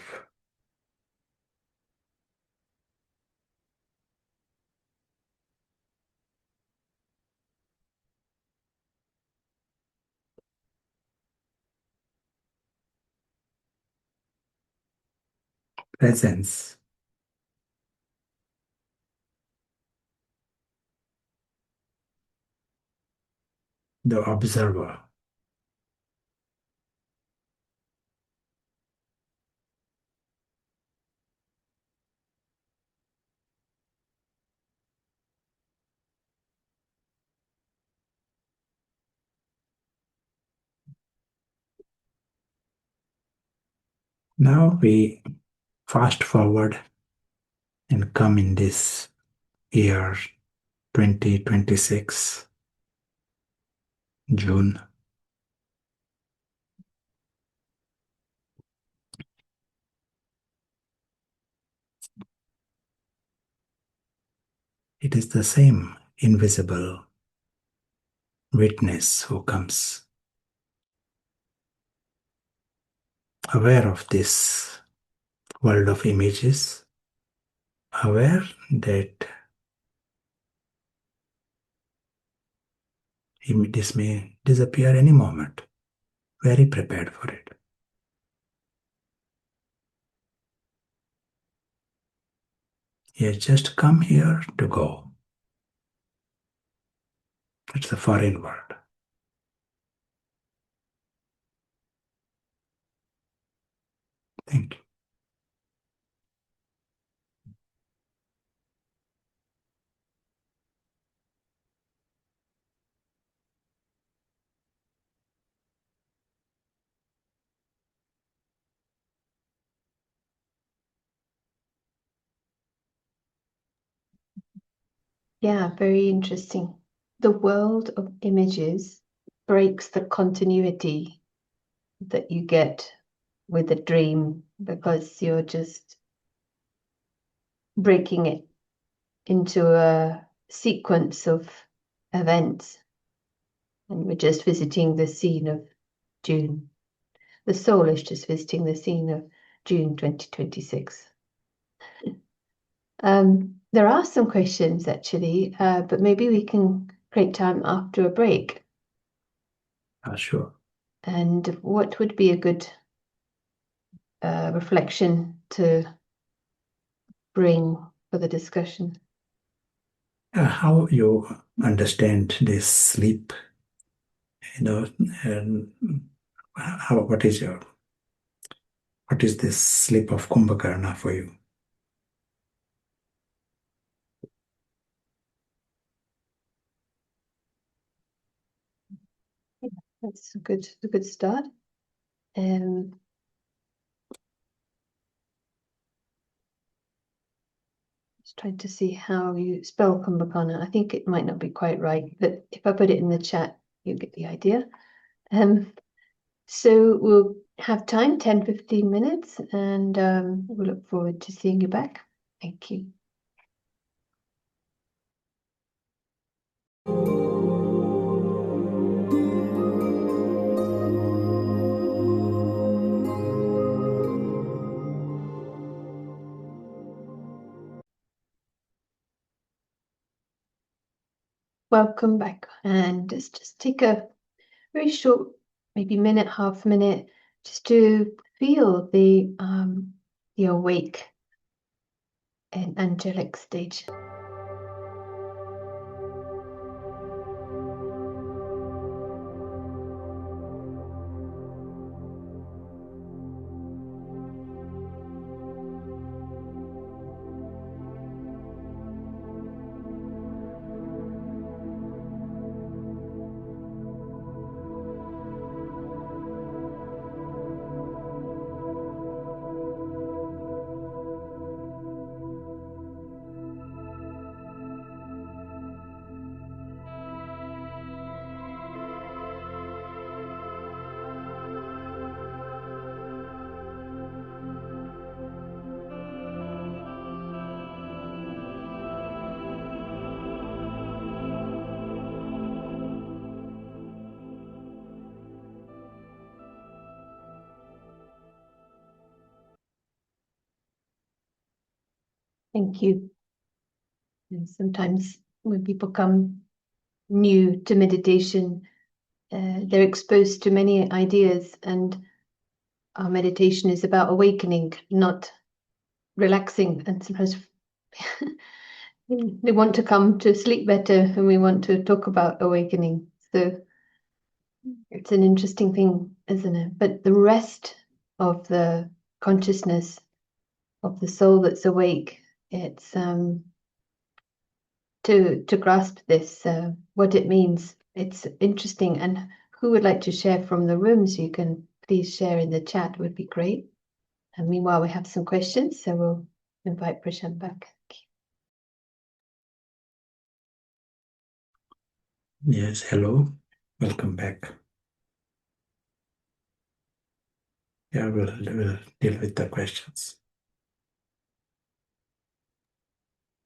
Presence. The observer. Now we fast forward and come in this year 2026, June. It is the same invisible witness who comes aware of this world of images, aware that this may disappear any moment, very prepared for it. He has just come here to go. It's a foreign word. Thank you. Yeah, very interesting. The world of images breaks the continuity that you get with a dream because you're just breaking it into a sequence of events. And we're just visiting the scene of June. The soul is just visiting the scene of June 2026. There are some questions actually, but maybe we can create time after a break. Sure. And what would be a good reflection to bring for the discussion? How you understand this sleep, and what is this sleep of Kumbhakarna for you? That's a good start. Just trying to see how you spell Kumbhakarna. I think it might not be quite right, but if I put it in the chat, you get the idea. So we'll have time, 10-15 minutes, and we'll look forward to seeing you back. Thank you. Welcome back, and let's just take a very short, maybe minute, half minute, just to feel the awake and angelic stage. Thank you. And sometimes when people come new to meditation, they're exposed to many ideas, and our meditation is about awakening, not relaxing. And sometimes they want to come to sleep better, and we want to talk about awakening. So it's an interesting thing, isn't it? But the rest of the consciousness of the soul that's awake, it's to grasp this, what it means. It's interesting. And who would like to share from the rooms? You can please share in the chat, would be great. And meanwhile, we have some questions, so we'll invite Prashant back. Yes, hello. Welcome back. Yeah, we'll deal with the questions.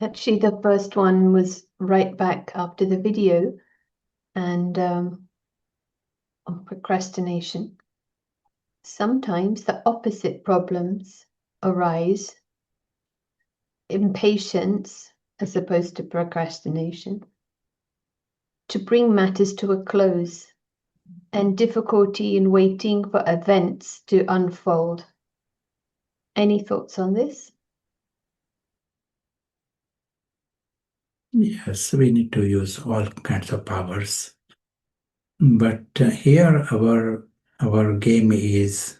Actually, the first one was right back after the video, and on procrastination. Sometimes the opposite problems arise, impatience as opposed to procrastination, to bring matters to a close, and difficulty in waiting for events to unfold. Any thoughts on this? Yes, we need to use all kinds of powers. But here our game is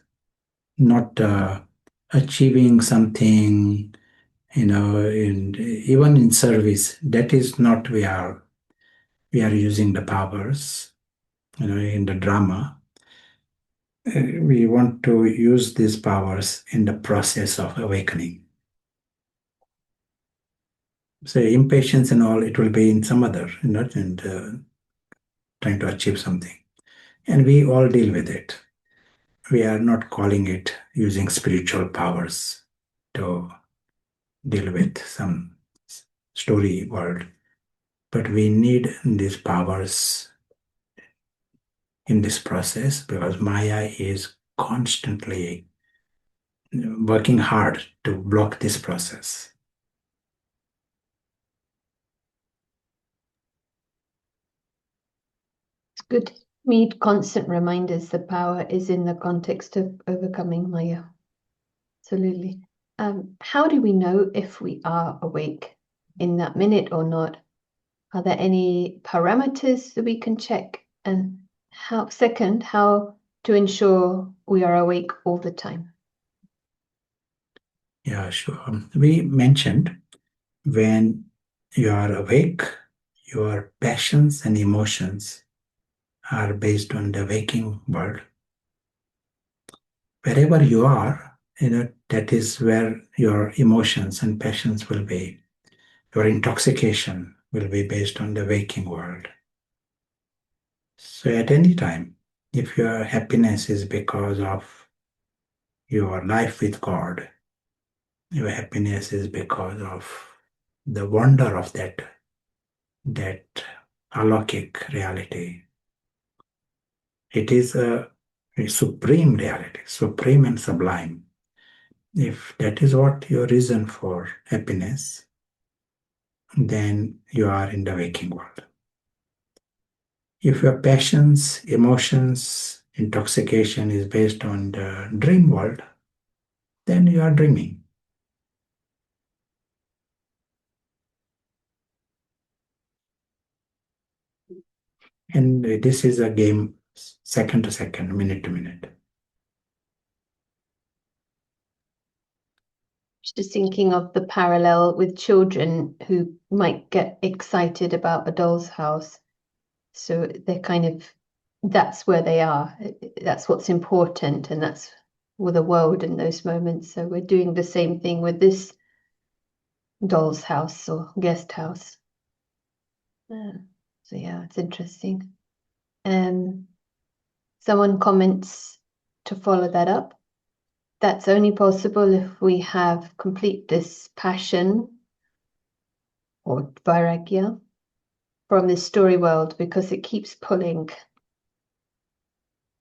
not achieving something, even in service. That is not we are using the powers, in the drama. We want to use these powers in the process of awakening. So impatience and all, it will be in some other, and trying to achieve something. And we all deal with it. We are not calling it using spiritual powers to deal with some story world. But we need these powers in this process because Maya is constantly working hard to block this process. good. We need constant reminders the power is in the context of overcoming Maya. Absolutely. How do we know if we are awake in that minute or not? Are there any parameters that we can check? And how to ensure we are awake all the time? Yeah, sure. We mentioned when you are awake, your passions and emotions are based on the waking world. Wherever you are, that is where your emotions and passions will be. Your intoxication will be based on the waking world. So at any time, if your happiness is because of your life with God, your happiness is because of the wonder of that alokik reality. It is a supreme reality, supreme and sublime. If that is what your reason for happiness, then you are in the waking world. If your passions, emotions, intoxication is based on the dream world, then you are dreaming. And this is a game second to second, minute to minute. Just thinking of the parallel with children who might get excited about a doll's house. So they're that's where they are. That's what's important, and that's with the world in those moments. So we're doing the same thing with this doll's house or guest house. So yeah, it's interesting. Someone comments to follow that up. That's only possible if we have complete dispassion or vairagya from this story world, because it keeps pulling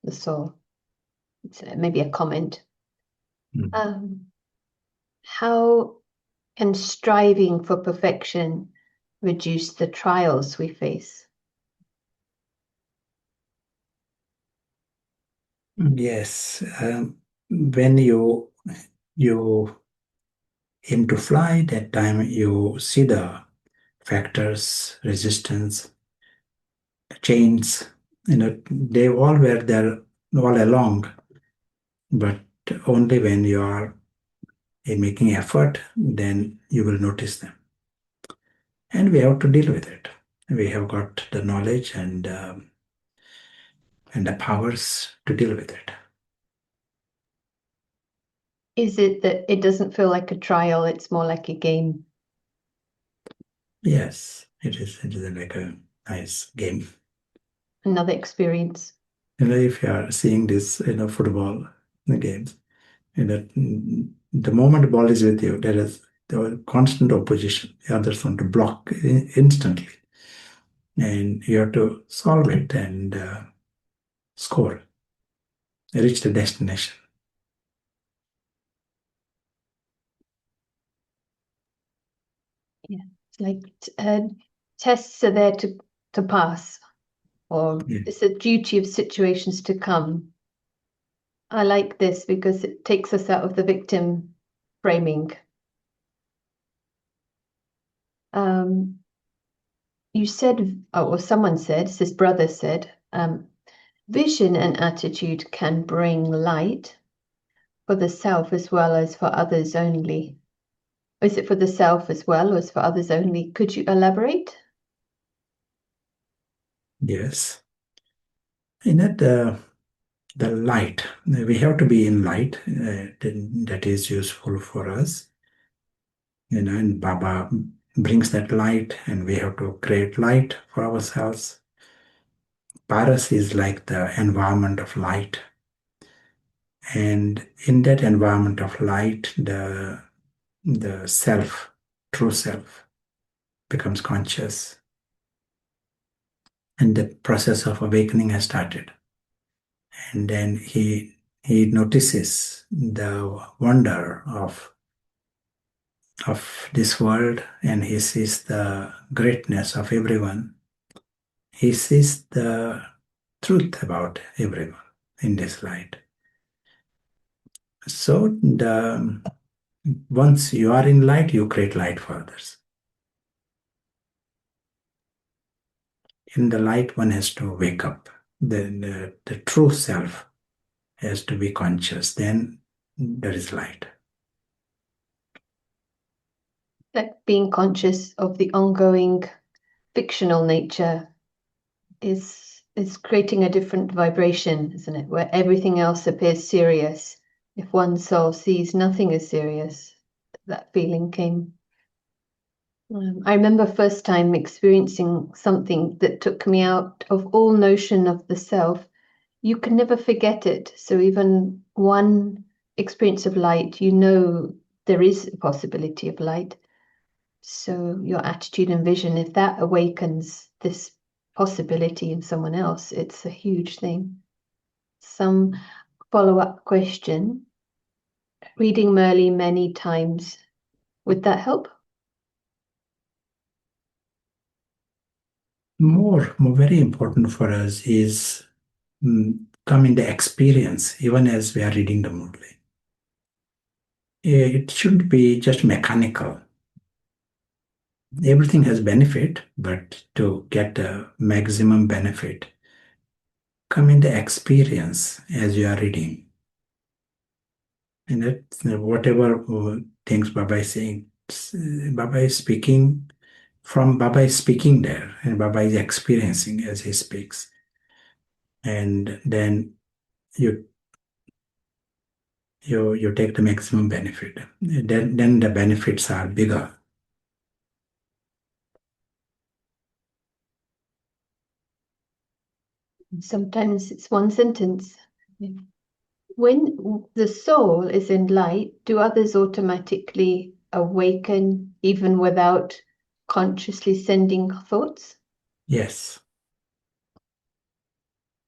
the soul. It's maybe a comment. How can striving for perfection reduce the trials we face? Yes, when you aim to fly, that time you see the factors, resistance, chains. They all were there all along, but only when you are making effort, then you will notice them. And we have to deal with it. We have got the knowledge and the powers to deal with it. Is it that it doesn't feel like a trial, it's more like a game? Yes, it is. It is like a nice game. Another experience. If you are seeing this, football games, the moment the ball is with you, there is the constant opposition. The others want to block instantly, and you have to solve it and score, reach the destination. Yeah, it's like tests are there to pass, or it's a duty of situations to come. I like this because it takes us out of the victim framing. You said, or someone said, this brother said, vision and attitude can bring light for the self as well as for others only. Is it for the self as well, or is it for others only? Could you elaborate? Yes. In that, the light, we have to be in light that is useful for us. And Baba brings that light, and we have to create light for ourselves. Paras is like the environment of light. And in that environment of light, the self, true self, becomes conscious. And the process of awakening has started. And then he notices the wonder of this world, and he sees the greatness of everyone. He sees the truth about everyone in this light. So once you are in light, you create light for others. In the light, one has to wake up. The true self has to be conscious. Then there is light. Like being conscious of the ongoing fictional nature is creating a different vibration, isn't it? Where everything else appears serious. If one soul sees nothing as serious, that feeling came. I remember first time experiencing something that took me out of all notion of the self. You can never forget it. So even one experience of light, you know there is a possibility of light. So your attitude and vision, if that awakens this possibility in someone else, it's a huge thing. Some follow-up question. Reading Merlin many times, would that help? More very important for us is come in the experience, even as we are reading the Murli. It shouldn't be just mechanical. Everything has benefit, but to get the maximum benefit, come in the experience as you are reading. And that whatever things Baba is saying, Baba is speaking Baba is speaking there, and Baba is experiencing as he speaks. And then you take the maximum benefit. Then the benefits are bigger. Sometimes it's one sentence. When the soul is in light, do others automatically awaken even without consciously sending thoughts? Yes.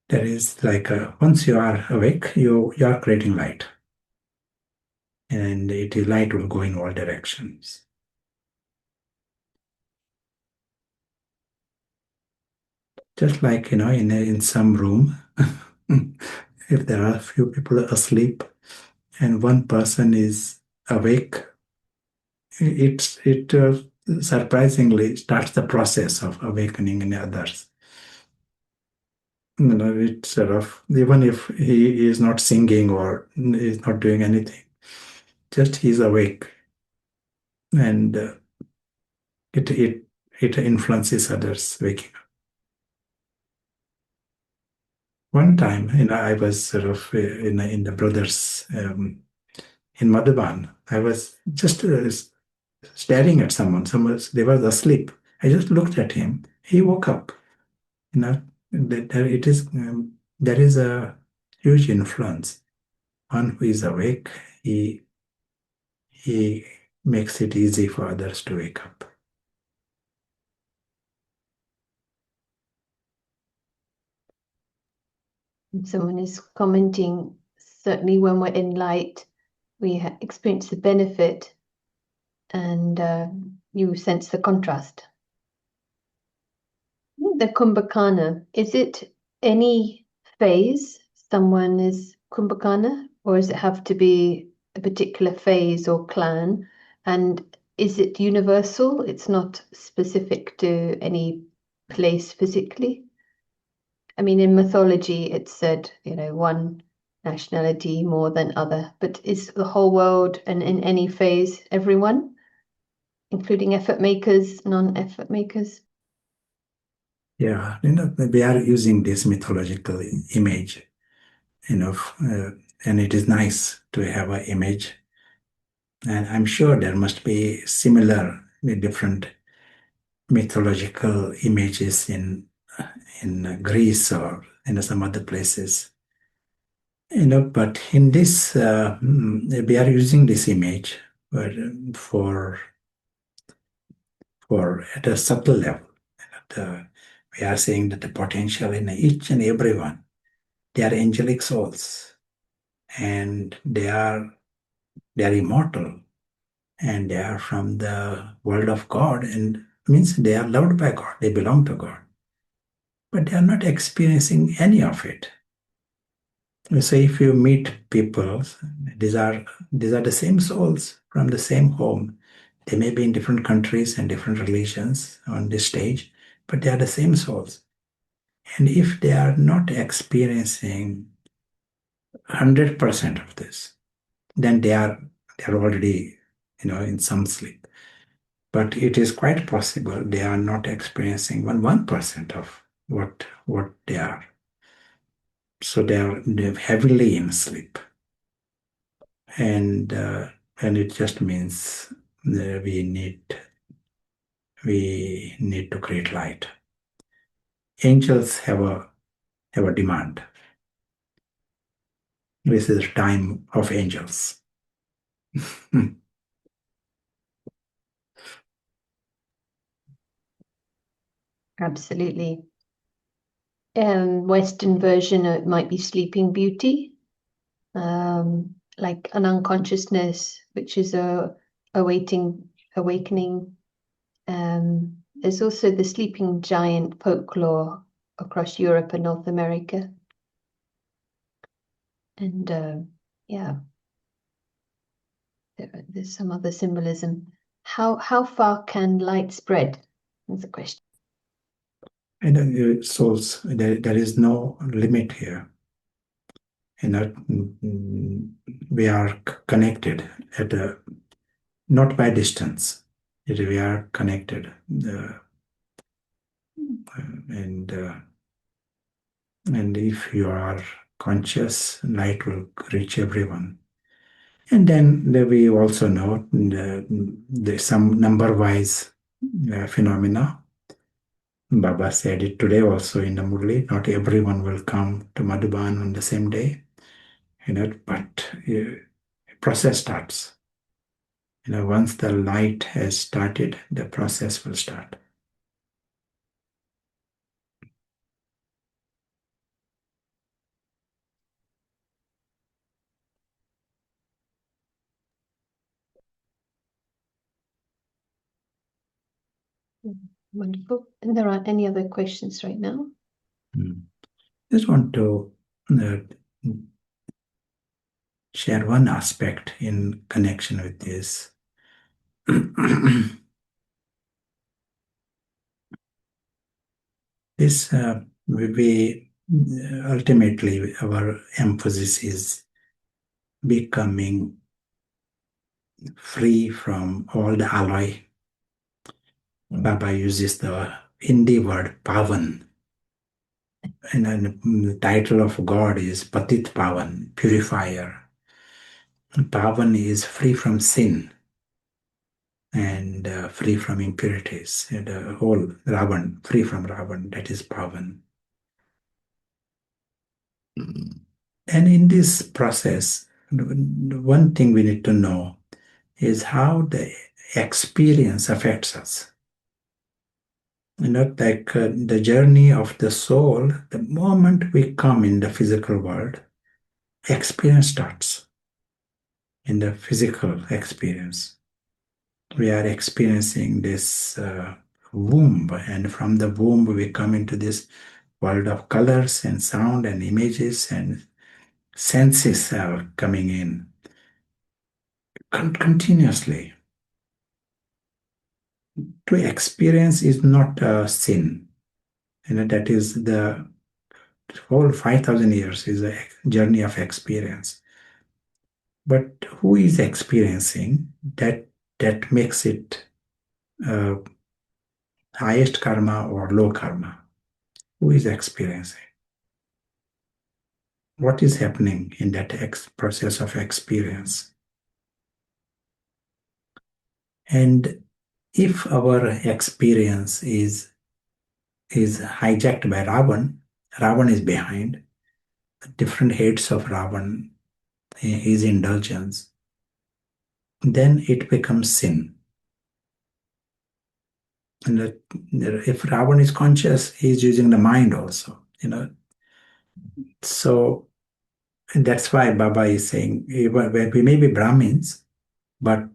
There is like once you are awake, you are creating light. And light will go in all directions. Just like, in some room, if there are a few people asleep and one person is awake, it surprisingly starts the process of awakening in others. It's sort of, even if he is not singing or is not doing anything, just he's awake, and it influences others waking up. One time, I was sort of in the brothers in Madhuban. I was just staring at someone. They were asleep. I just looked at him. He woke up. There is a huge influence. One who is awake, he makes it easy for others to wake up. Someone is commenting, certainly when we're in light, we experience the benefit and you sense the contrast. The Kumbhakarna, is it any phase someone is Kumbhakarna, or does it have to be a particular phase or clan? And is it universal? It's not specific to any place physically? I mean, in mythology, it's said, one nationality more than other, but is the whole world and in any phase everyone, including effort makers, non-effort makers? Yeah, we are using this mythological image, and it is nice to have an image. And I'm sure there must be similar, different mythological images in Greece or in some other places. But in this, we are using this image for at a subtle level. We are saying that the potential in each and every one, they are angelic souls, and they are immortal, and they are from the world of God, and means they are loved by God. They belong to God. but they are not experiencing any of it. So if you meet people, these are the same souls from the same home. They may be in different countries and different religions on this stage, but they are the same souls. And if they are not experiencing 100% of this, then they are already, in some sleep. But it is quite possible they are not experiencing 1% of what they are. So they're heavily in sleep. And it just means we need to create light. Angels have a demand. This is time of angels. Absolutely. Western version, it might be Sleeping Beauty, like an unconsciousness, which is awakening. There's also the sleeping giant folklore across Europe and North America. And yeah, there's some other symbolism. How far can light spread? That's a question. And souls, there is no limit here. We are connected not by distance. We are connected, and if you are conscious, light will reach everyone. And then we also know there's some number-wise phenomena. Baba said it today also in the Murli. Not everyone will come to Madhuban on the same day, but process starts. Once the light has started, the process will start. Wonderful. And there aren't any other questions right now? Just want to share one aspect in connection with this. This we ultimately our emphasis is becoming free from all the alloy. Baba uses the Hindi word pavan, and then the title of God is Patit Pavan, purifier. Pavan is free from sin and free from impurities. The whole Ravan, free from Ravan, that is Pavan. And in this process, one thing we need to know is how the experience affects us. Like the journey of the soul, the moment we come in the physical world, experience starts. In the physical experience, we are experiencing this womb, and from the womb we come into this world of colors and sound and images, and senses are coming in continuously. To experience is not a sin. That is the whole 5,000 years is a journey of experience. But who is experiencing that makes it highest karma or low karma? Who is experiencing? What is happening in that process of experience? And if our experience is hijacked by Ravan, Ravan is behind, different heads of Ravan, his indulgence, then it becomes sin. And if Ravan is conscious, he is using the mind also, So that's why Baba is saying we may be Brahmins, but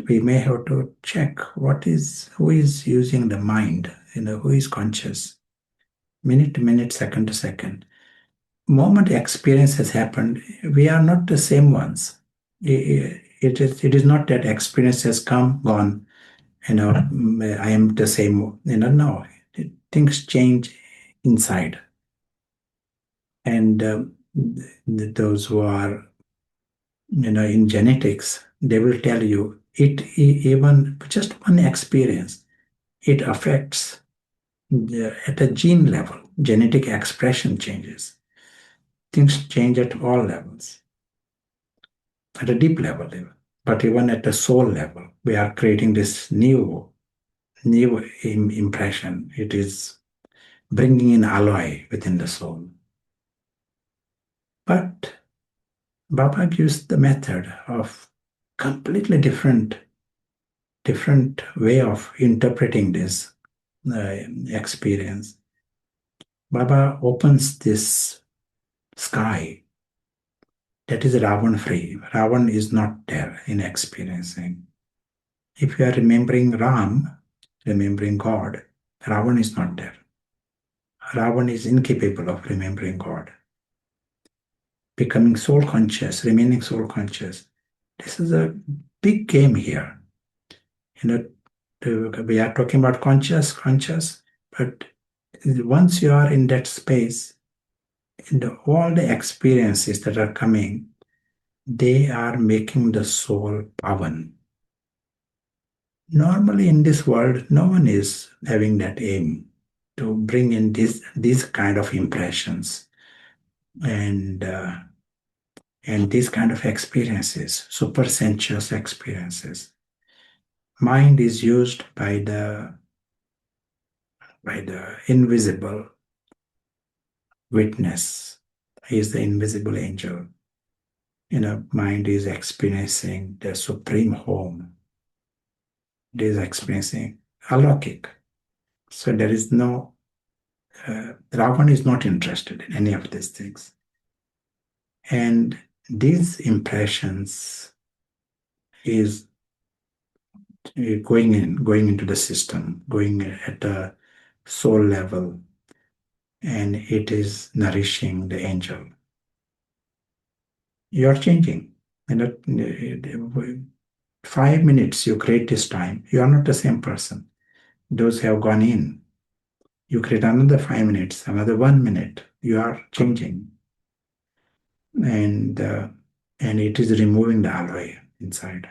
we may have to check who is using the mind, who is conscious. minute to minute, second to second. Moment experience has happened, we are not the same ones. It is not that experience has come, gone, I am the same, no. Things change inside. And those who are, in genetics, they will tell you even just one experience, it affects at a gene level, genetic expression changes. Things change at all levels, at a deep level, but even at the soul level, we are creating this new impression. It is bringing in alloy within the soul. But Baba gives the method of completely different way of interpreting this experience. Baba opens this sky that is Ravan free. Ravan is not there in experiencing. If you are remembering Ram, remembering God, Ravan is not there. Ravan is incapable of remembering God. Becoming soul conscious, remaining soul conscious. This is a big game here. We are talking about conscious, but once you are in that space, all the experiences that are coming, they are making the soul pavan. Normally in this world, no one is having that aim to bring in these kind of impressions and these kind of experiences, super sensuous experiences. Mind is used by the invisible witness. He is the invisible angel. Mind is experiencing the supreme home. It is experiencing alaukik. So there is no, Ravan is not interested in any of these things. And these impressions is going into the system, going at a soul level, and it is nourishing the angel. You are changing. 5 minutes you create this time, you are not the same person. Those have gone in. You create another 5 minutes, another 1 minute, you are changing. And it is removing the alloy inside.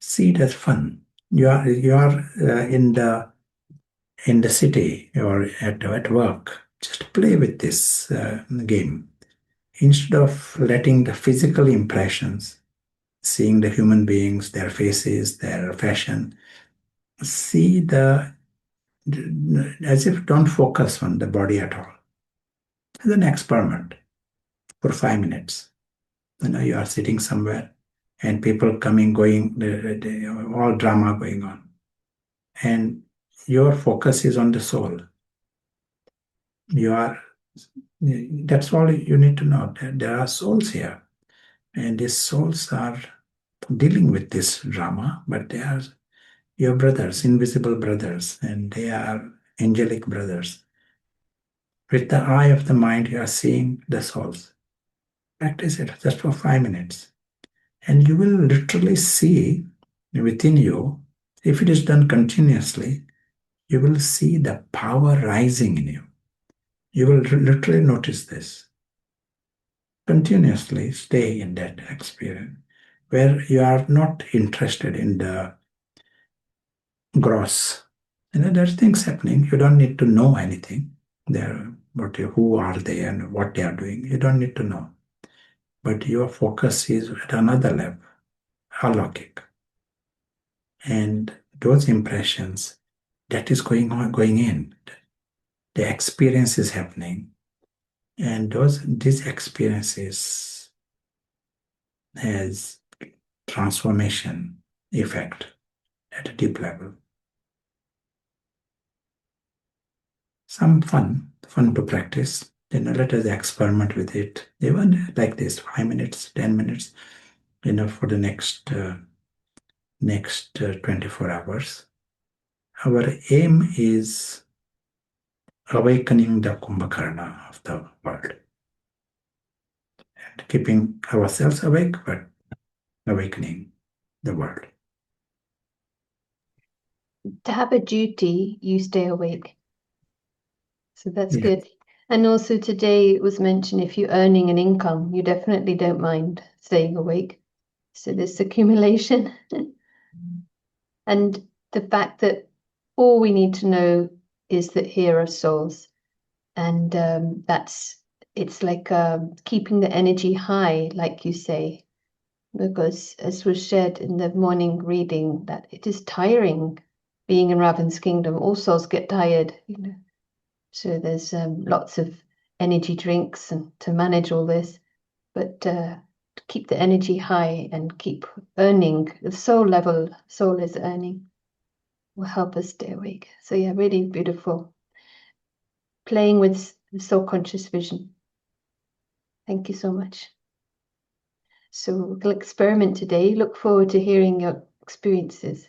See it as fun. You are in the city or at work. Just play with this game. Instead of letting the physical impressions, seeing the human beings, their faces, their fashion, see as if don't focus on the body at all. As an experiment for 5 minutes. You are sitting somewhere and people coming, going, all drama going on. And your focus is on the soul. That's all you need to know. There are souls here. And these souls are dealing with this drama, but they are your brothers, invisible brothers, and they are angelic brothers. With the eye of the mind, you are seeing the souls. Practice it just for 5 minutes. And you will literally see within you, if it is done continuously, you will see the power rising in you. You will literally notice this. Continuously stay in that experience where you are not interested in the gross. There's things happening. You don't need to know anything. Who are they and what they are doing. You don't need to know. But your focus is at another level, alaukic. And those impressions, that is going in. The experience is happening. And these experiences has transformation effect at a deep level. Some fun to practice. Let us experiment with it. Even like this, 5 minutes, 10 minutes, for the next 24 hours. Our aim is awakening the Kumbhakarna of the world. And keeping ourselves awake, but awakening the world. To have a duty, you stay awake. So that's Yeah. good. And also today it was mentioned if you're earning an income, you definitely don't mind staying awake. So this accumulation. And the fact that all we need to know is that here are souls. And it's like keeping the energy high, like you say, because as was shared in the morning reading, that it is tiring being in Ravan's kingdom. All souls get tired, you know. So there's lots of energy drinks and to manage all this, but to keep the energy high and keep earning the soul is earning will help us stay awake. So yeah, really beautiful. Playing with the soul conscious vision. Thank you so much. So we'll experiment today. Look forward to hearing your experiences.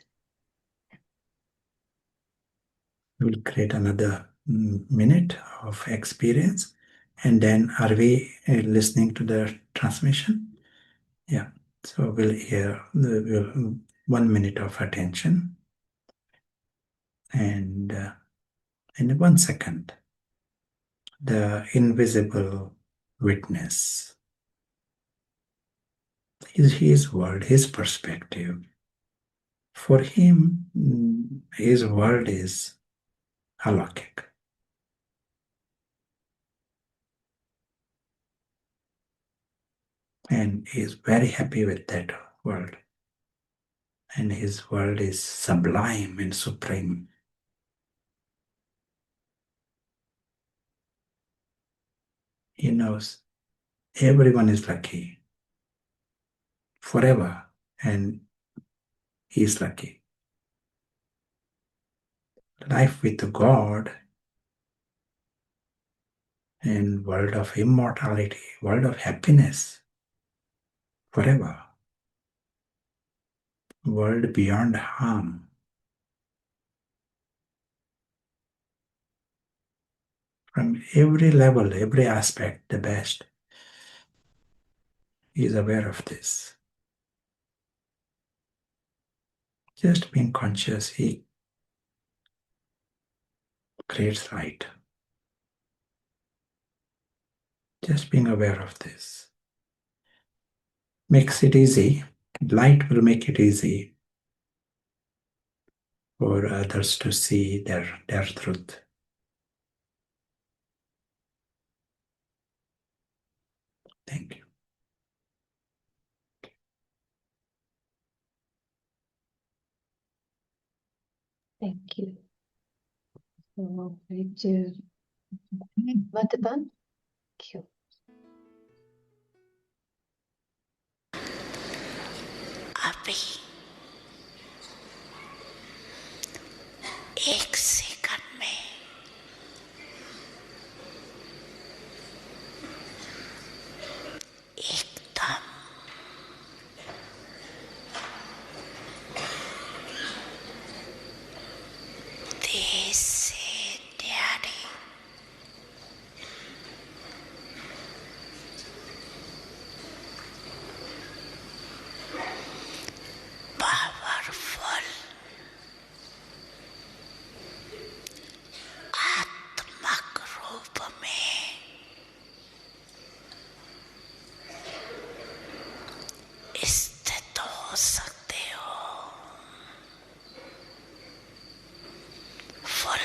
We'll create another minute of experience. And then are we listening to the transmission? Yeah. So we'll hear 1 minute of attention. And in 1 second, the invisible witness, his world, his perspective. For him, his world is alokik. And he is very happy with that world. And his world is sublime and supreme. He knows everyone is lucky forever, and he is lucky. Life with God and world of immortality, world of happiness forever, world beyond harm. From every level, every aspect, the best. He is aware of this. Just being conscious, he creates light. Just being aware of this makes it easy. Light will make it easy for others to see their truth. Thank you. Thank you. So we'll go to Madhavan. Thank you. अभी 1 second में एकदम तेज से न्यारी powerful आत्मक रूप में स्थित हो सकते हो. Full